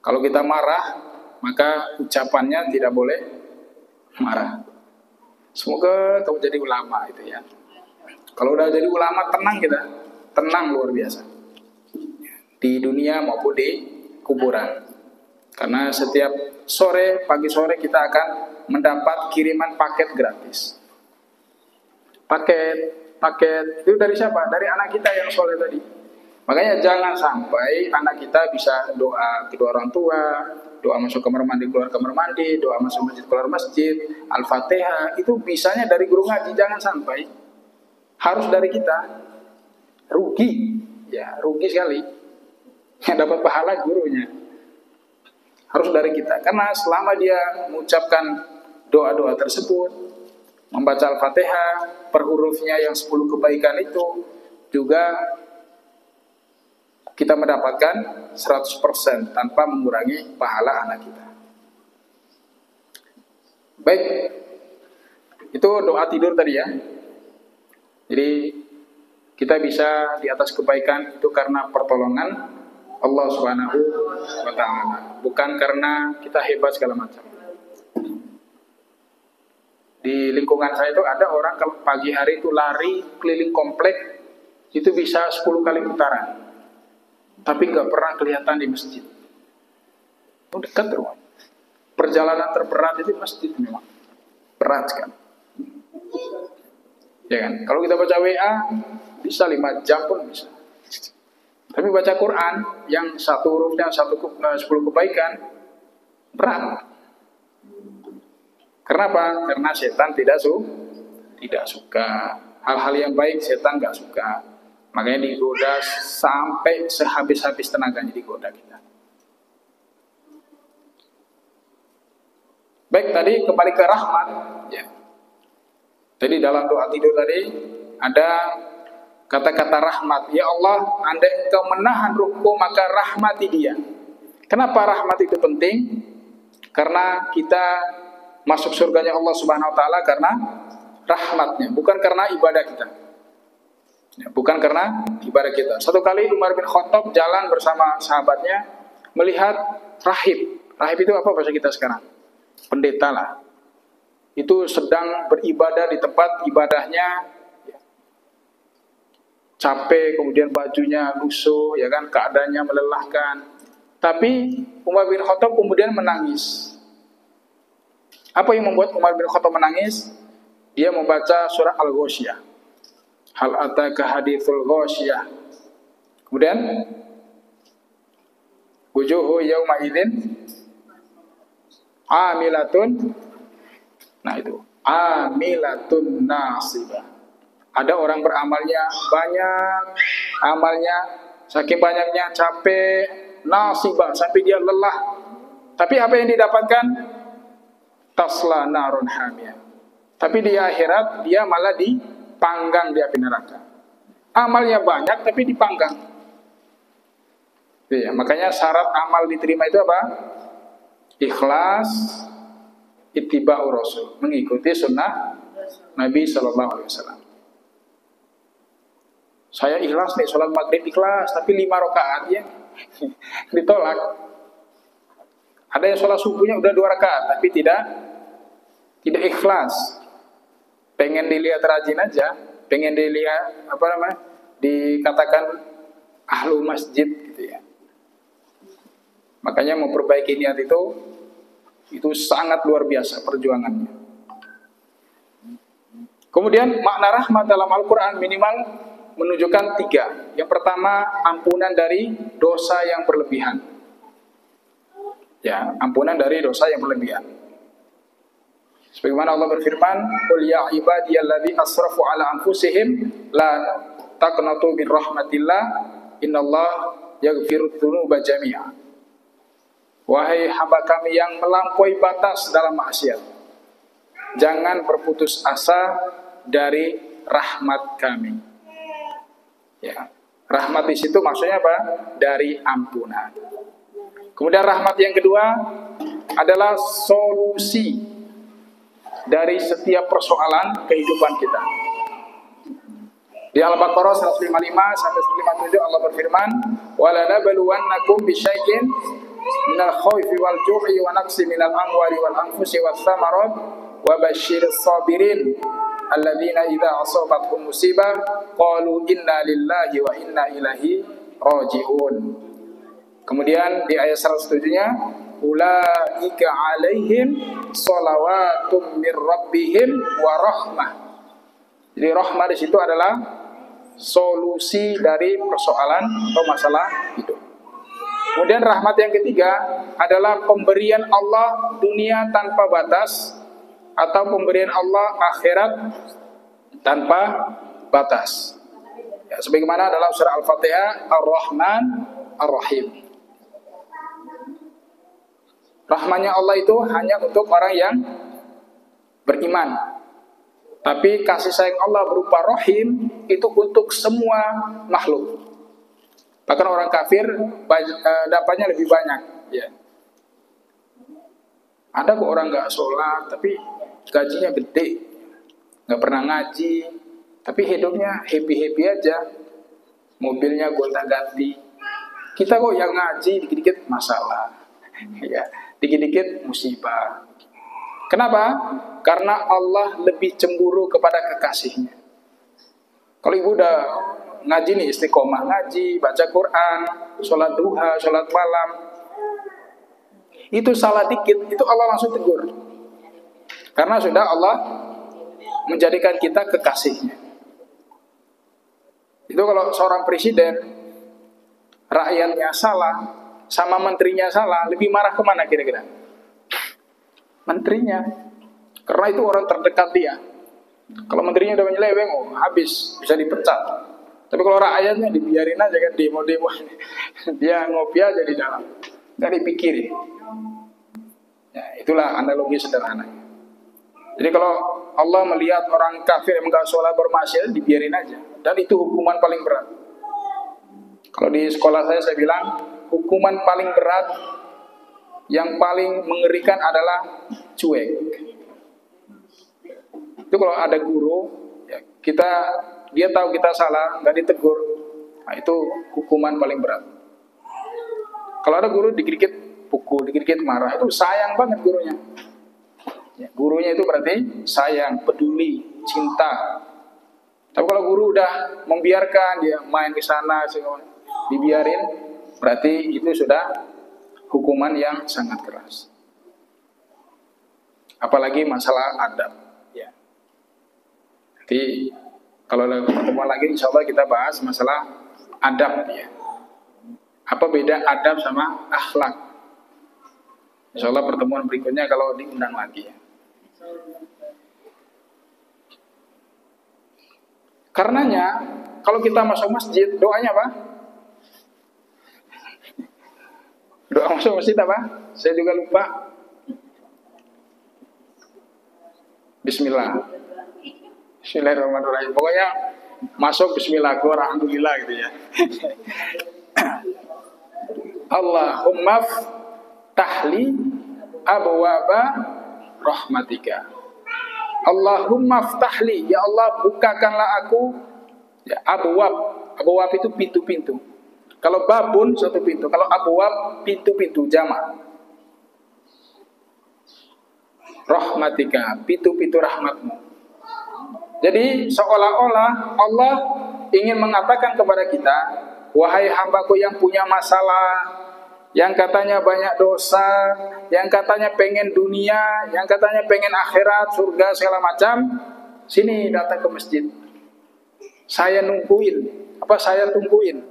kalau kita marah, maka ucapannya tidak boleh marah. Semoga kamu jadi ulama itu ya. Kalau udah jadi ulama tenang kita, tenang luar biasa. Di dunia maupun di kuburan. Karena setiap pagi sore kita akan mendapat kiriman paket gratis. Paket itu dari siapa? Dari anak kita yang soleh tadi. Makanya jangan sampai anak kita bisa doa kedua orang tua, doa masuk kamar mandi keluar kamar mandi, doa masuk masjid keluar masjid, Al-Fatihah itu bisanya dari guru ngaji, jangan sampai. Harus dari kita. Rugi, ya rugi sekali. Yang dapat pahala gurunya. Harus dari kita. Karena selama dia mengucapkan doa-doa tersebut, membaca Al-Fatihah, per hurufnya yang 10 kebaikan itu, juga kita mendapatkan 100% tanpa mengurangi pahala anak kita. Baik, itu doa tidur tadi ya. Jadi kita bisa di atas kebaikan itu karena pertolongan Allah Subhanahu wa ta'ala, bukan karena kita hebat segala macam. Di lingkungan saya itu ada orang kalau pagi hari itu lari keliling komplek itu bisa 10 kali putaran, tapi nggak pernah kelihatan di masjid. Oh, dekat rumah. Perjalanan terberat itu masjid memang berat sekali. Ya kan? Kalau kita baca WA bisa 5 jam pun bisa. Tapi baca Quran yang satu hurufnya 10 kebaikan berat. Kenapa? Karena setan tidak suka. Hal-hal yang baik setan nggak suka. Makanya digoda sampai sehabis-habis tenaganya digoda kita. Baik, tadi kembali ke rahmat. Ya. Jadi dalam doa tidur tadi ada kata-kata rahmat. Ya Allah, andai Engkau menahan ruhku, maka rahmati dia. Kenapa rahmat itu penting? Karena kita masuk surganya Allah Subhanahu wa taala karena rahmatnya, bukan karena ibadah kita. Ya, bukan karena ibadah kita. Satu kali Umar bin Khattab jalan bersama sahabatnya melihat rahib. Rahib itu apa bahasa kita sekarang? Pendeta lah. Itu sedang beribadah di tempat ibadahnya, ya. Capek, kemudian bajunya lusuh, ya kan, keadaannya melelahkan. Tapi Umar bin Khattab kemudian menangis. Apa yang membuat Umar bin Khattab menangis? Dia membaca surah Al-Ghasyiyah. Hal ataka hadithul Ghasyiyah. Kemudian wujuhu yawma idzin amilatun. Nah itu, amilatun nasibah. Ada orang beramalnya banyak, amalnya saking banyaknya capek, nasibah sampai dia lelah. Tapi apa yang didapatkan? Tasla narun hamiyah. Tapi di akhirat dia malah dipanggang di api neraka. Amalnya banyak tapi dipanggang. Ya, makanya syarat amal diterima itu apa? Ikhlas, ittiba'ur rasul, mengikuti sunnah Nabi SAW. Saya ikhlas nih, sholat maghrib ikhlas, tapi 5 rakaat ya ditolak. Ada yang sholat subuhnya udah 2 rakaat, tapi tidak ikhlas. Pengen dilihat rajin aja, pengen dilihat dikatakan ahlu masjid gitu ya. Makanya memperbaiki niat itu sangat luar biasa perjuangannya. Kemudian makna rahmat dalam Al-Quran minimal menunjukkan 3. Yang pertama, ampunan dari dosa yang berlebihan. Ya, ampunan dari dosa yang berlebihan. Sebagaimana Allah berfirman, "Qul ya ibadiyalladzina asrafu ala anfusihim la taqnatu min rahmatillah, innallaha yaghfirudz dzunuba jami'a." Wahai hamba kami yang melampaui batas dalam maksiat, jangan berputus asa dari rahmat kami. Ya, rahmat di situ maksudnya apa? Dari ampunan. Kemudian rahmat yang kedua adalah solusi dari setiap persoalan kehidupan kita. Di Al-Baqarah 155 sampai 157 Allah berfirman, "Wala nabluwannakum bisyai'in minal khawfi wal ju'i wa naqsi minal amwali wal anfusi wath thamarat wa basyyiris sabirin alladzina idza asabatuhum musibah qalu inna lillahi wa inna ilaihi raji'un." Kemudian di ayat 107-nya, "Ulaika 'alaihim shalawatum mir rabbihim wa rahmah." Jadi rahmah di situ adalah solusi dari persoalan atau masalah hidup. Kemudian rahmat yang ketiga adalah pemberian Allah dunia tanpa batas atau pemberian Allah akhirat tanpa batas. Ya, sebagaimana dalam surah Al-Fatihah, Ar-Rahman Ar-Rahim. Rahmannya Allah itu hanya untuk orang yang beriman. Tapi kasih sayang Allah berupa rahim itu untuk semua makhluk. Bahkan orang kafir dapatnya lebih banyak. Ya. Ada kok orang nggak sholat tapi gajinya gede, nggak pernah ngaji, tapi hidupnya happy aja, mobilnya gonta-ganti. Kita kok yang ngaji dikit-dikit masalah, ya, dikit-dikit musibah. Kenapa? Karena Allah lebih cemburu kepada kekasihnya. Kalau ibu udah ngaji nih, istiqomah ngaji, baca Quran, sholat duha, sholat malam, itu salah dikit, itu Allah langsung tegur. Karena sudah Allah menjadikan kita kekasihnya. Itu kalau seorang presiden, rakyatnya salah, sama menterinya salah, lebih marah kemana kira-kira? Menterinya. Karena itu orang terdekat dia. Kalau menterinya udah menyeleweng, oh habis, bisa dipecat. Tapi kalau rakyatnya dibiarin aja kan demo-demo. Dia ngopi aja di dalam, nggak dipikirin. Ya, itulah analogi sederhana. Jadi kalau Allah melihat orang kafir yang enggak sholat bermaksiat, dibiarin aja. Dan itu hukuman paling berat. Kalau di sekolah saya bilang, hukuman paling berat yang paling mengerikan adalah cuek. Itu kalau ada guru, ya, dia tahu kita salah, nggak ditegur, nah itu hukuman paling berat. Kalau ada guru dikit-dikit pukul, dikit-dikit marah, itu sayang banget gurunya. Ya, gurunya itu berarti sayang, peduli, cinta. Tapi kalau guru udah membiarkan dia main ke sana, dibiarin, berarti itu sudah hukuman yang sangat keras. Apalagi masalah adab. Ya. Jadi kalau ada pertemuan lagi, insya Allah kita bahas masalah adab. Ya. Apa beda adab sama akhlak? Insya Allah pertemuan berikutnya kalau diundang lagi. Ya. Karenanya kalau kita masuk masjid, doanya apa? Doa masuk masjid apa? Saya juga lupa. Bismillah. Bismillahirrahmanirrahim. Pokoknya masuk bismillah, keluar alhamdulillah gitu ya. Allahumma ftahli abwaba rahmatika. Allahumma ftahli, ya Allah bukakanlah aku ya, abwab itu pintu-pintu. Kalau babun satu pintu, kalau abwab pintu-pintu jamak. Rahmatika, pintu-pintu rahmatmu. Jadi seolah-olah Allah ingin mengatakan kepada kita, wahai hambaku yang punya masalah, yang katanya banyak dosa, yang katanya pengen dunia, yang katanya pengen akhirat, surga, segala macam, sini datang ke masjid. Saya nungguin, saya tungguin.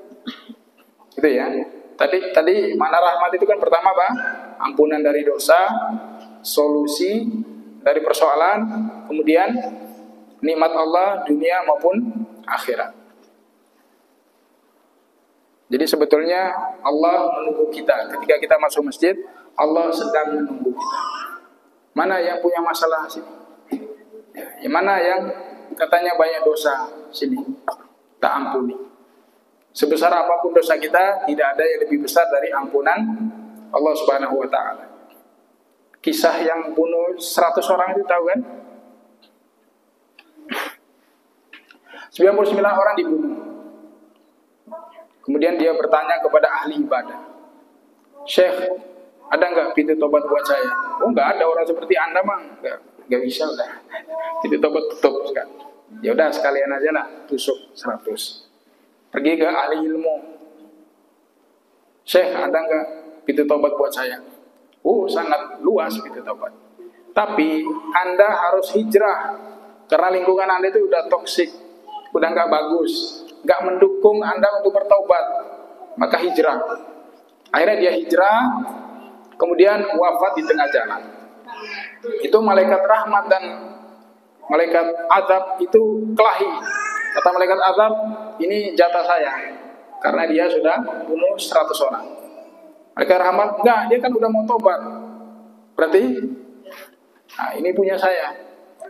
Gitu ya. Tadi makna rahmat itu kan pertama apa? Ampunan dari dosa, solusi dari persoalan, kemudian nikmat Allah dunia maupun akhirat. Jadi sebetulnya Allah menunggu kita. Ketika kita masuk masjid, Allah sedang menunggu kita. Mana yang punya masalah sini? Yang mana yang katanya banyak dosa sini? Tak ampuni. Sebesar apapun dosa kita, tidak ada yang lebih besar dari ampunan Allah Subhanahu wa taala. Kisah yang bunuh 100 orang itu tahu kan? 99 orang dibunuh. Kemudian dia bertanya kepada ahli ibadah, Syekh, ada nggak pintu tobat buat saya? Oh, nggak ada, orang seperti Anda mah nggak bisa udah. Pintu tobat tutup kan. Ya udah sekalian aja lah, tusuk 100. Pergi ke ahli ilmu. Syekh, ada nggak pintu tobat buat saya? Oh, sangat luas pintu tobat. Tapi Anda harus hijrah karena lingkungan Anda itu udah toksik, udah nggak bagus, nggak mendukung Anda untuk bertobat. Maka hijrah. Akhirnya dia hijrah, kemudian wafat di tengah jalan. Itu malaikat rahmat dan malaikat azab itu kelahi. Kata malaikat azab, ini jatah saya, karena dia sudah bunuh 100 orang. Malaikat rahmat, enggak, dia kan udah mau tobat. Berarti, nah ini punya saya.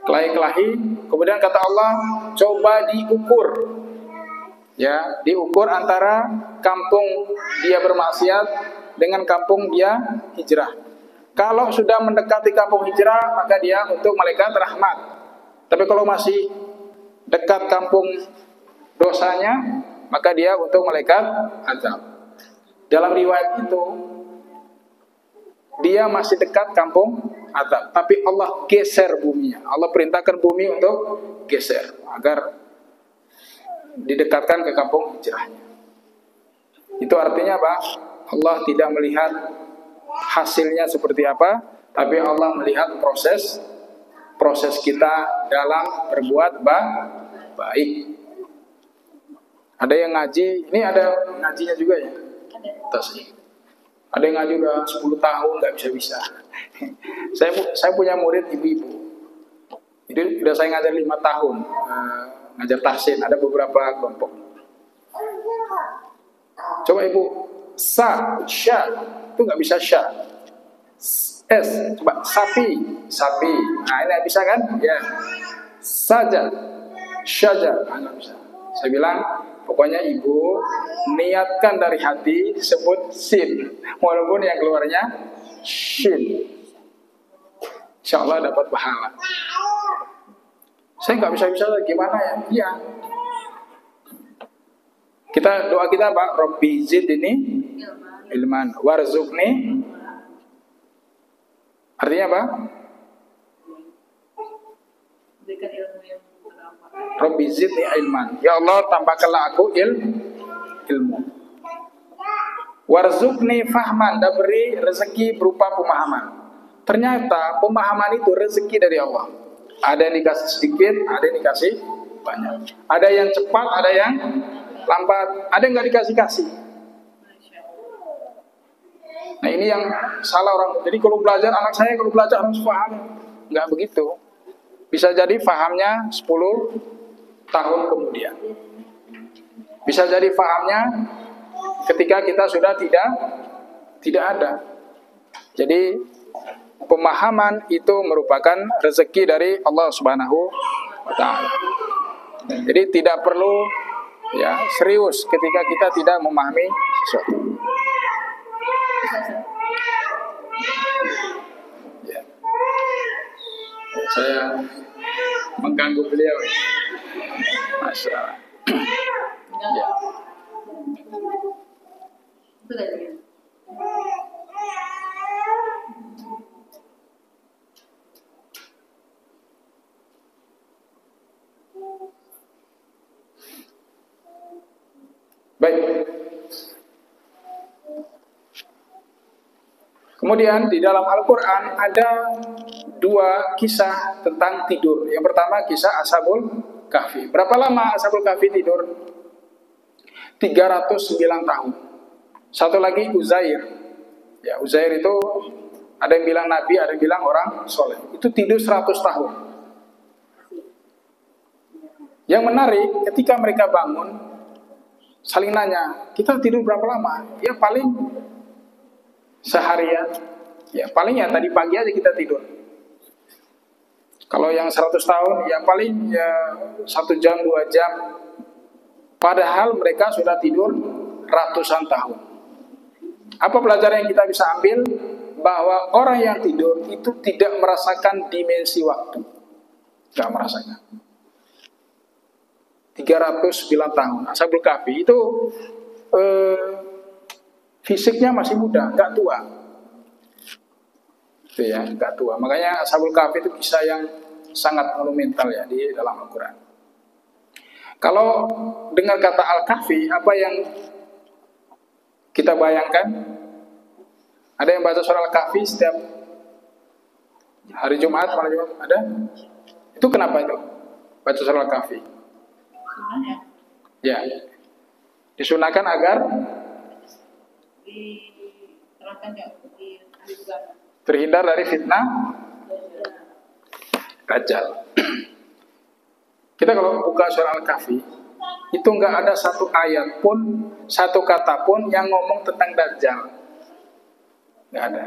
Kelahi-kelahi, kemudian kata Allah, coba diukur. Ya, diukur antara kampung dia bermaksiat dengan kampung dia hijrah. Kalau sudah mendekati kampung hijrah, maka dia untuk malaikat rahmat. Tapi kalau masih dekat kampung dosanya, maka dia untuk malaikat azab. Dalam riwayat itu, dia masih dekat kampung azab, tapi Allah geser buminya. Allah perintahkan bumi untuk geser agar didekatkan ke kampung hijrahnya. Itu artinya apa? Allah tidak melihat hasilnya seperti apa, tapi Allah melihat proses kita dalam berbuat baik. Ada yang ngaji, ini ada ngajinya juga ya? Ada yang ngaji udah 10 tahun nggak bisa. Saya punya murid ibu-ibu. Itu udah saya ngajar 5 tahun, ngajar tahsin, ada beberapa kelompok. Coba ibu, sa, sya, itu nggak bisa sya. S, coba sapi, sapi. Nah ini bisa kan? Ya. Saja, syaja, nggak bisa. Saya bilang, pokoknya ibu niatkan dari hati sebut sin, walaupun yang keluarnya shin. Insya Allah dapat pahala. Saya nggak bisa gimana ya? Iya. Doa kita apa? Robbi zidni ilman warzuqni. Artinya apa? Berikan ilmu yang bermanfaat. Robbi zidni ilman. Ya Allah, tambahkanlah aku ilmu. Warzuqni fahman, dan beri rezeki berupa pemahaman. Ternyata pemahaman itu rezeki dari Allah. Ada yang dikasih sedikit, ada yang dikasih banyak. Ada yang cepat, ada yang lambat, ada yang nggak dikasih-kasih. Nah ini yang salah orang. Jadi kalau belajar, anak saya kalau belajar harus paham. Nggak begitu. Bisa jadi pahamnya 10 tahun kemudian. Bisa jadi pahamnya ketika kita sudah tidak ada. Jadi pemahaman itu merupakan rezeki dari Allah Subhanahu wa Ta'ala. Jadi tidak perlu ya serius ketika kita tidak memahami sesuatu. Ya. Saya mengganggu beliau. Masya Allah. Ya. Itu tadi. Baik. Kemudian di dalam Al-Quran ada 2 kisah tentang tidur. Yang pertama kisah Ashabul Kahfi. Berapa lama Ashabul Kahfi tidur? 309 tahun. Satu lagi Uzair. Ya, Uzair itu ada yang bilang nabi, ada yang bilang orang soleh. Itu tidur 100 tahun. Yang menarik ketika mereka bangun, saling nanya, kita tidur berapa lama? Ya paling seharian. Ya paling ya tadi pagi aja kita tidur. Kalau yang 100 tahun ya paling ya 1 jam 2 jam. Padahal mereka sudah tidur ratusan tahun. Apa pelajaran yang kita bisa ambil? Bahwa orang yang tidur itu tidak merasakan dimensi waktu. Tidak merasakan. 309 tahun. Ashabul Kahfi itu fisiknya masih muda, nggak tua. Itu ya, nggak tua. Makanya Ashabul Kahfi itu kisah yang sangat monumental ya di dalam Al-Quran. Kalau dengar kata Al-Kahfi, apa yang kita bayangkan? Ada yang baca surah Al-Kahfi setiap hari Jumat, malam Jumat? Ada? Itu kenapa itu? Baca surah Al-Kahfi. Ya, disunahkan agar terhindar dari fitnah Dajjal. Kita kalau buka surah Al-Kahfi, itu nggak ada satu ayat pun, satu kata pun yang ngomong tentang Dajjal. Nggak ada.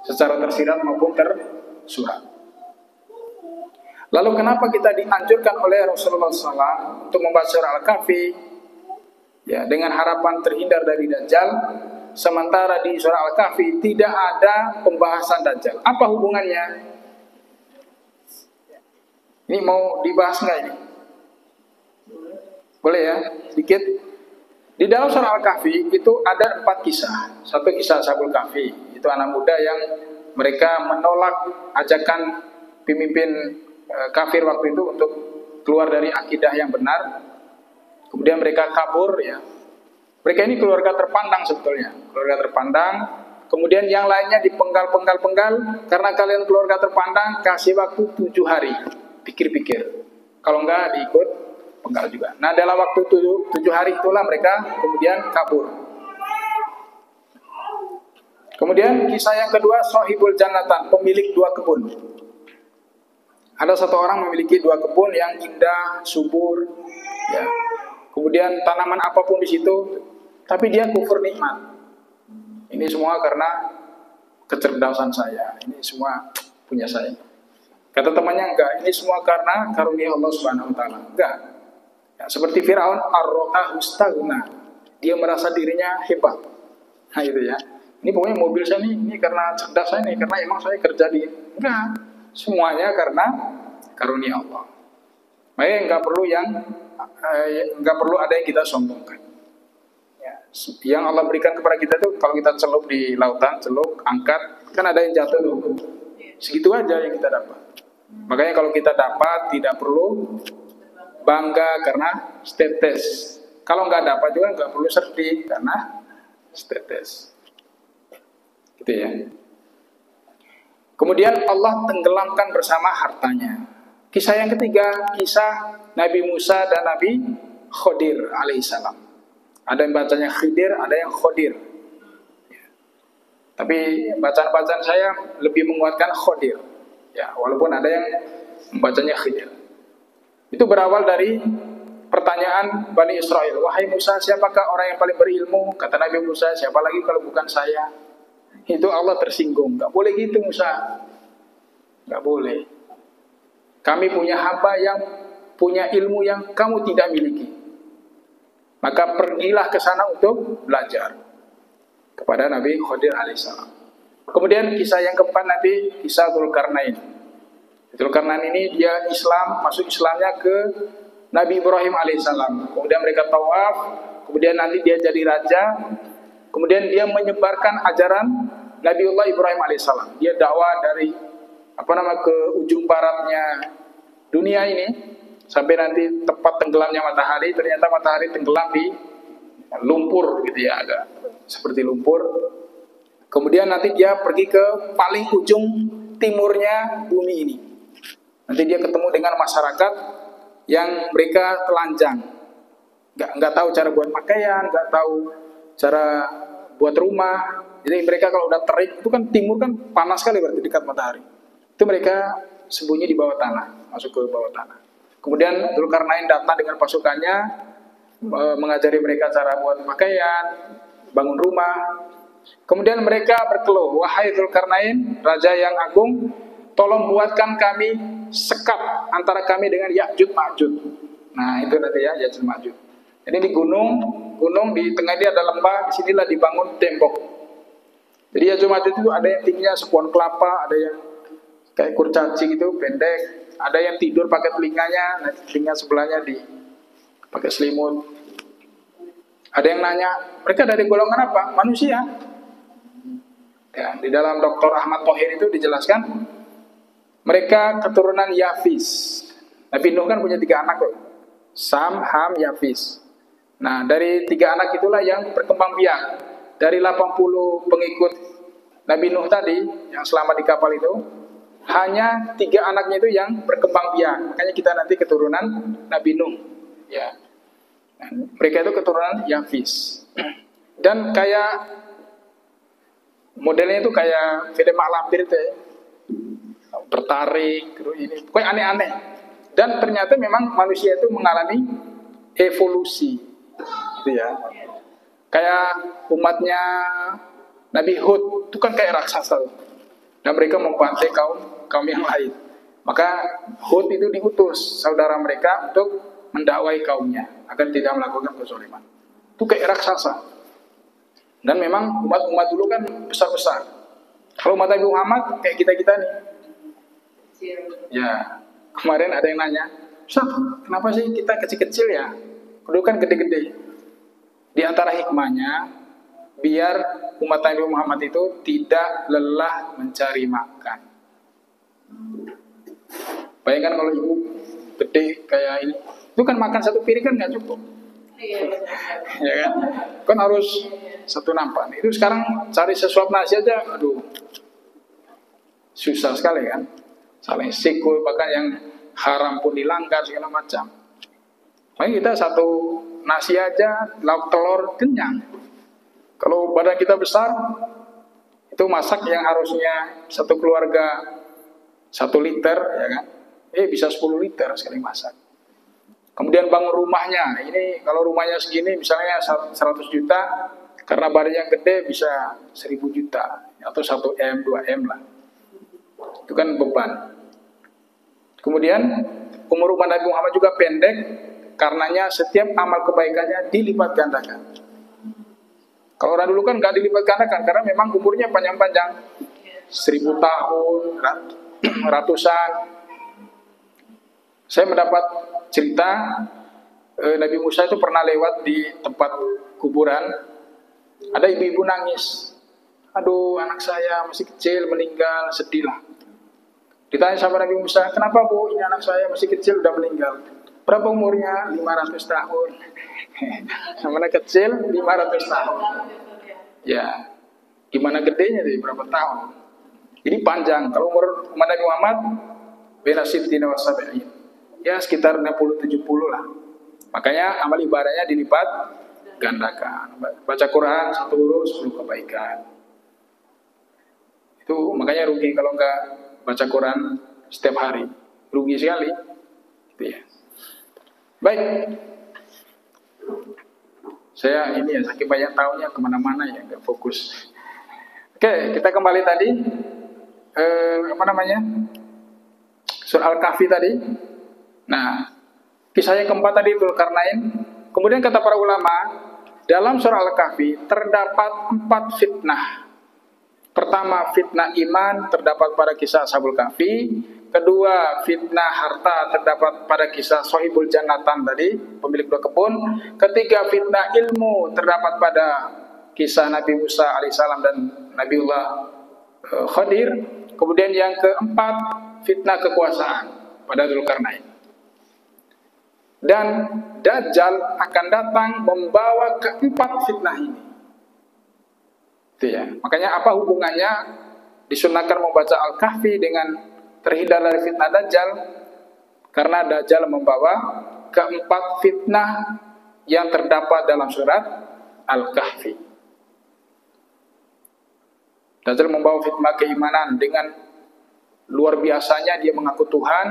Secara tersirat maupun tersurat. Lalu kenapa kita dianjurkan oleh Rasulullah SAW untuk membaca surah Al-Kahfi? Ya, dengan harapan terhindar dari Dajjal. Sementara di surah Al-Kahfi tidak ada pembahasan Dajjal. Apa hubungannya? Ini mau dibahas nggak ini? Boleh ya, sedikit. Di dalam surah Al-Kahfi itu ada 4 kisah. Satu kisah Ashabul Kahfi, itu anak muda yang mereka menolak ajakan pemimpin kafir waktu itu untuk keluar dari akidah yang benar. Kemudian mereka kabur ya. Mereka ini keluarga terpandang sebetulnya, keluarga terpandang. Kemudian yang lainnya dipenggal-penggal. Karena kalian keluarga terpandang, kasih waktu 7 hari. Pikir-pikir. Kalau enggak diikut penggal juga. Nah dalam waktu 7 hari itulah mereka kemudian kabur. Kemudian kisah yang kedua, Sohibul Jannatan, pemilik 2 kebun. Ada satu orang memiliki 2 kebun yang indah, subur, ya. Kemudian tanaman apapun di situ, tapi dia kufur nikmat. Ini semua karena kecerdasan saya. Ini semua punya saya. Kata temannya, enggak, ini semua karena karunia Allah Subhanahu wa taala. Enggak. Ya, seperti Firaun, ar-ra'ahu istaghna. Dia merasa dirinya hebat. Nah, itu ya. Ini pokoknya mobil saya ini karena cerdas saya nih, karena emang saya kerja di. Enggak. Semuanya karena karunia Allah. Makanya enggak perlu ada yang kita sombongkan. Ya. Yang Allah berikan kepada kita tuh, kalau kita celup di lautan, celup, angkat, kan ada yang jatuh tuh. Segitu aja yang kita dapat. Makanya kalau kita dapat, tidak perlu bangga karena status. Kalau nggak dapat juga nggak perlu sedih karena status. Gitu ya. Kemudian Allah tenggelamkan bersama hartanya. Kisah yang ketiga, kisah Nabi Musa dan Nabi Khodir alaihissalam. Ada yang bacanya Khidir, ada yang Khodir. Tapi bacaan-bacaan saya lebih menguatkan Khodir. Ya, walaupun ada yang membacanya Khidir. Itu berawal dari pertanyaan Bani Israel. Wahai Musa, siapakah orang yang paling berilmu? Kata Nabi Musa, siapa lagi kalau bukan saya? Itu Allah tersinggung. Gak boleh gitu Musa. Gak boleh. Kami punya hamba yang punya ilmu yang kamu tidak miliki. Maka pergilah ke sana untuk belajar kepada Nabi Khidir alaihissalam. Kemudian kisah yang keempat nanti kisah Dzulkarnain. Dzulkarnain ini dia Islam, masuk Islamnya ke Nabi Ibrahim alaihissalam. Kemudian mereka tawaf, kemudian nanti dia jadi raja. Kemudian dia menyebarkan ajaran Nabiullah Ibrahim alaihissalam. Dia dakwah dari ke ujung baratnya dunia ini sampai nanti tepat tenggelamnya matahari. Ternyata matahari tenggelam di lumpur gitu ya, agak seperti lumpur. Kemudian nanti dia pergi ke paling ujung timurnya bumi ini. Nanti dia ketemu dengan masyarakat yang mereka telanjang, nggak tahu cara buat pakaian, nggak tahu cara buat rumah. Jadi mereka kalau udah terik itu kan timur kan panas sekali berarti dekat matahari. Itu mereka sembunyi di bawah tanah, masuk ke bawah tanah. Kemudian Dzulkarnain datang dengan pasukannya, mengajari mereka cara buat pakaian, bangun rumah. Kemudian mereka berkeluh, wahai Dzulkarnain, raja yang agung, tolong buatkan kami sekat antara kami dengan Ya'juj Ma'juj. Nah itu nanti ya, Ya'juj Ma'juj. Jadi di gunung di tengah dia ada lembah, di sinilah dibangun tembok. Jadi Ya'juj Ma'juj itu ada yang tingginya sepohon kelapa, ada yang kayak kurcaci gitu, pendek. Ada yang tidur pakai telinganya, nanti telinga sebelahnya pakai selimut. Ada yang nanya, mereka dari golongan apa? Manusia. Ya, di dalam Dr. Ahmad Thohir itu dijelaskan, mereka keturunan Yafis. Nabi Nuh kan punya 3 anak kok. Sam, Ham, Yafis. Nah, dari 3 anak itulah yang berkembang biak. Dari 80 pengikut Nabi Nuh tadi, yang selama di kapal itu, hanya 3 anaknya itu yang berkembang biak. Makanya kita nanti keturunan Nabi Nuh. Ya. Mereka itu keturunan Yafis. Dan kayak modelnya itu kayak film mak lampir itu ya. Tertarik ini, pokoknya aneh-aneh. Dan ternyata memang manusia itu mengalami evolusi, gitu ya. Kayak umatnya Nabi Hud itu kan kayak raksasa, dan mereka membantai kaum yang lain. Maka Hud itu diutus saudara mereka untuk mendakwai kaumnya agar tidak melakukan kezaliman. Itu kayak raksasa. Dan memang umat-umat dulu kan besar-besar. Kalau umat Nabi Muhammad kayak kita-kita nih. Ya, kemarin ada yang nanya, Ustaz, kenapa sih kita kecil-kecil ya? Dulu kan gede-gede. Di antara hikmahnya, biar umat Nabi Muhammad itu tidak lelah mencari makan. Bayangkan kalau ibu gede kayak ini, itu kan makan 1 piring kan nggak cukup. Ya kan? Kan harus 1 nampan. Itu sekarang cari sesuap nasi aja, aduh, susah sekali kan. Saling sikul, bahkan yang haram pun dilanggar segala macam. Makanya kita 1 nasi aja, lauk telur kenyang. Kalau badan kita besar, itu masak yang harusnya 1 keluarga 1 liter, ya kan? bisa 10 liter sekali masak. Kemudian bangun rumahnya, ini kalau rumahnya segini misalnya 100 juta, karena barangnya gede bisa 1000 juta, atau 1 M, 2 M lah. Itu kan beban. Kemudian umur umat Nabi Muhammad juga pendek, karenanya setiap amal kebaikannya dilipat gandakan. Kalau orang dulu kan nggak dilipat gandakan, karena memang umurnya panjang-panjang, 1000 tahun, ratusan. Saya mendapat cerita Nabi Musa itu pernah lewat di tempat kuburan, ada ibu-ibu nangis. Aduh, anak saya masih kecil meninggal, sedih lah. Ditanya sama Nabi Musa, kenapa bu, ini anak saya masih kecil udah meninggal. Berapa umurnya? 500 tahun. Mana kecil 500 tahun. Ya, gimana gedenya sih, berapa tahun. Jadi panjang. Kalau umur Nabi Muhammad bena sittina wa sab'in, ya sekitar 60-70 lah. Makanya amal ibadahnya dilipat gandakan. Baca Quran 1 huruf 10 kebaikan. Itu makanya rugi kalau enggak baca Quran setiap hari. Rugi sekali. Gitu ya. Baik. Saya ini ya saking banyak tahunya kemana-mana ya, enggak fokus. Oke, kita kembali tadi. Surah Al-Kahfi tadi. Nah, kisah yang keempat tadi Dzulkarnain. Kemudian kata para ulama, dalam surah Al-Kahfi terdapat 4 fitnah. Pertama, fitnah iman terdapat pada kisah Ashabul Kahfi. Kedua, fitnah harta terdapat pada kisah Sohibul Jannatan tadi, pemilik 2 kebun. Ketiga, fitnah ilmu terdapat pada kisah Nabi Musa alaihissalam dan Nabiullah Khadir. Kemudian yang keempat, fitnah kekuasaan pada Dzulkarnain. Dan Dajjal akan datang membawa keempat fitnah ini. Itu ya. Makanya apa hubungannya disunahkan membaca Al-Kahfi dengan terhindar dari fitnah Dajjal? Karena Dajjal membawa keempat fitnah yang terdapat dalam surat Al-Kahfi. Dajjal membawa fitnah keimanan dengan luar biasanya dia mengaku Tuhan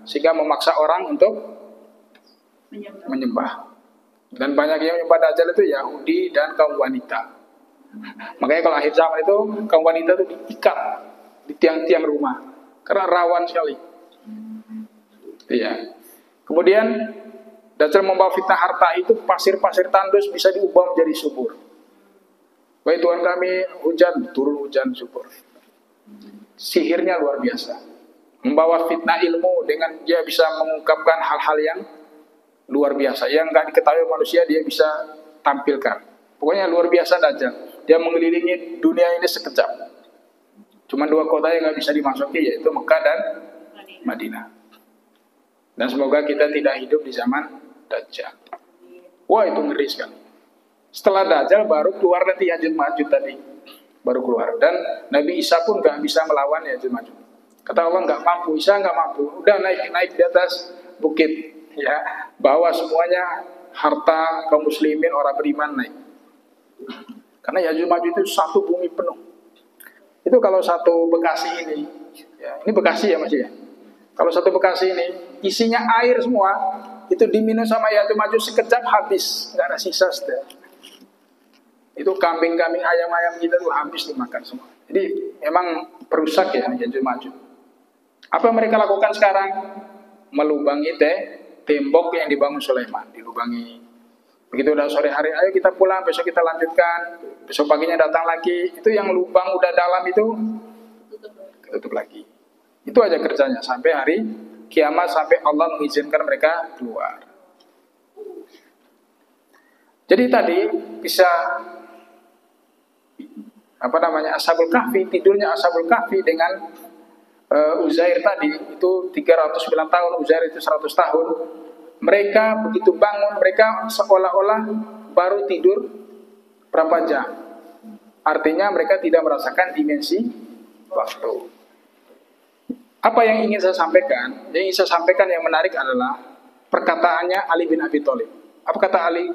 sehingga memaksa orang untuk menyembah. Dan banyak yang menyembah Dajjal itu Yahudi dan kaum wanita. Makanya kalau akhir zaman itu kaum wanita itu diikat di tiang-tiang rumah karena rawan sekali. Iya. Kemudian Dajjal membawa fitnah harta itu, pasir-pasir tandus bisa diubah menjadi subur. Baik Tuhan kami, hujan, turun hujan subur. Sihirnya luar biasa. Membawa fitnah ilmu dengan dia bisa mengungkapkan hal-hal yang luar biasa yang nggak diketahui manusia, dia bisa tampilkan. Pokoknya luar biasa Dajjal. Dia mengelilingi dunia ini sekejap. Cuma 2 kota yang nggak bisa dimasuki, yaitu Mekah dan Madinah. Dan semoga kita tidak hidup di zaman Dajjal. Wah, itu ngeri sekali. Setelah Dajjal baru keluar nanti Ya'juj Ma'juj tadi, baru keluar. Dan Nabi Isa pun nggak bisa melawan Ya'juj Ma'juj. Kata Allah nggak mampu, Isa nggak mampu. Udah naik di atas bukit, ya, bawa semuanya harta kaum muslimin orang beriman naik. Karena Ya'juj Ma'juj itu satu bumi penuh. Itu kalau satu Bekasi ini, ya, ini Bekasi ya Mas ya. Kalau satu Bekasi ini isinya air semua, itu diminum sama Ya'juj Ma'juj sekejap habis, nggak ada sisa sudah. Itu kambing-kambing, ayam-ayam kita tuh habis dimakan semua. Jadi memang perusak ya Ya'juj Ma'juj. Apa yang mereka lakukan sekarang? Melubangi tembok yang dibangun Sulaiman, dilubangi. Begitu udah sore hari, ayo kita pulang, besok kita lanjutkan. Besok paginya datang lagi. Itu yang lubang udah dalam itu tutup lagi. Itu aja kerjanya sampai hari kiamat, sampai Allah mengizinkan mereka keluar. Jadi tadi bisa Ashabul Kahfi, tidurnya Ashabul Kahfi dengan Uzair tadi itu 309 tahun, Uzair itu 100 tahun. Mereka begitu bangun, mereka seolah-olah baru tidur berapa jam. Artinya mereka tidak merasakan dimensi waktu. Apa yang ingin saya sampaikan? Yang ingin saya sampaikan yang menarik adalah perkataannya Ali bin Abi Thalib. Apa kata Ali?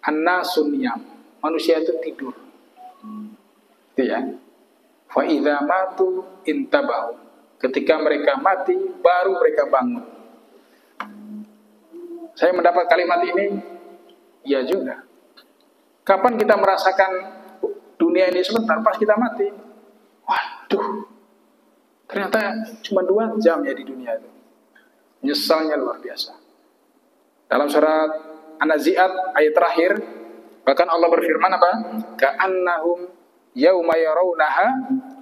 An-nasun niyam. Manusia itu tidur. Itu ya. Fa idza matu intabahu. Ketika mereka mati, baru mereka bangun. Saya mendapat kalimat ini, iya juga. Kapan kita merasakan dunia ini sebentar? Pas kita mati. Waduh, ternyata cuma 2 jam ya di dunia itu. Nyesalnya luar biasa. Dalam surat An-Nazi'at ayat terakhir, bahkan Allah berfirman apa? Ka'annahum yauma yarawnaha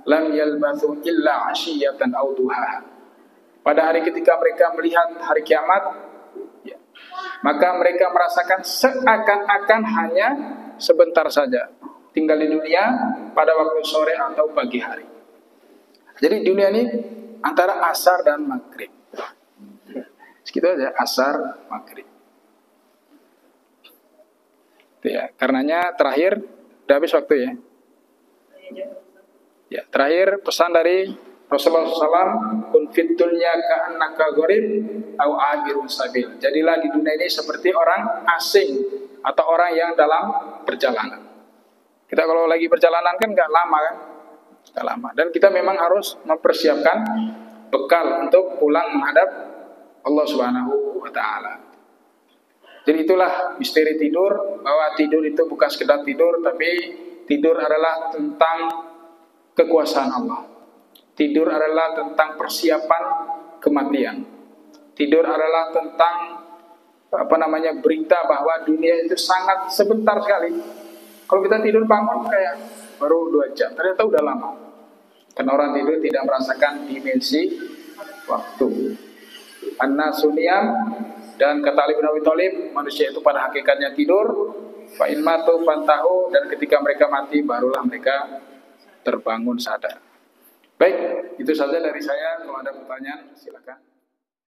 lam yalbathu illa 'ashiyatan aw duhaha. Pada hari ketika mereka melihat hari kiamat, ya, maka mereka merasakan seakan-akan hanya sebentar saja tinggal di dunia pada waktu sore atau pagi hari. Jadi dunia ini antara asar dan maghrib. Segitu aja, asar, maghrib. Itu ya, karenanya terakhir, udah habis waktu ya. Ya, terakhir pesan dari Rasulullah SAW, kun fid dunya ka'annaka gharib au abirun sabil. Jadilah di dunia ini seperti orang asing atau orang yang dalam perjalanan. Kita kalau lagi perjalanan kan nggak lama kan? Nggak lama. Dan kita memang harus mempersiapkan bekal untuk pulang menghadap Allah Subhanahu wa Ta'ala. Jadi itulah misteri tidur, bahwa tidur itu bukan sekedar tidur, tapi tidur adalah tentang kekuasaan Allah. Tidur adalah tentang persiapan kematian. Tidur adalah tentang berita bahwa dunia itu sangat sebentar sekali. Kalau kita tidur bangun kayak baru 2 jam, ternyata udah lama. Karena orang tidur tidak merasakan dimensi waktu. An-nasu niyam, dan kata Ali bin Abi Thalib, manusia itu pada hakikatnya tidur. Fa in matu fantahu, dan ketika mereka mati barulah mereka terbangun sadar. Baik, itu saja dari saya. Kalau ada pertanyaan silakan.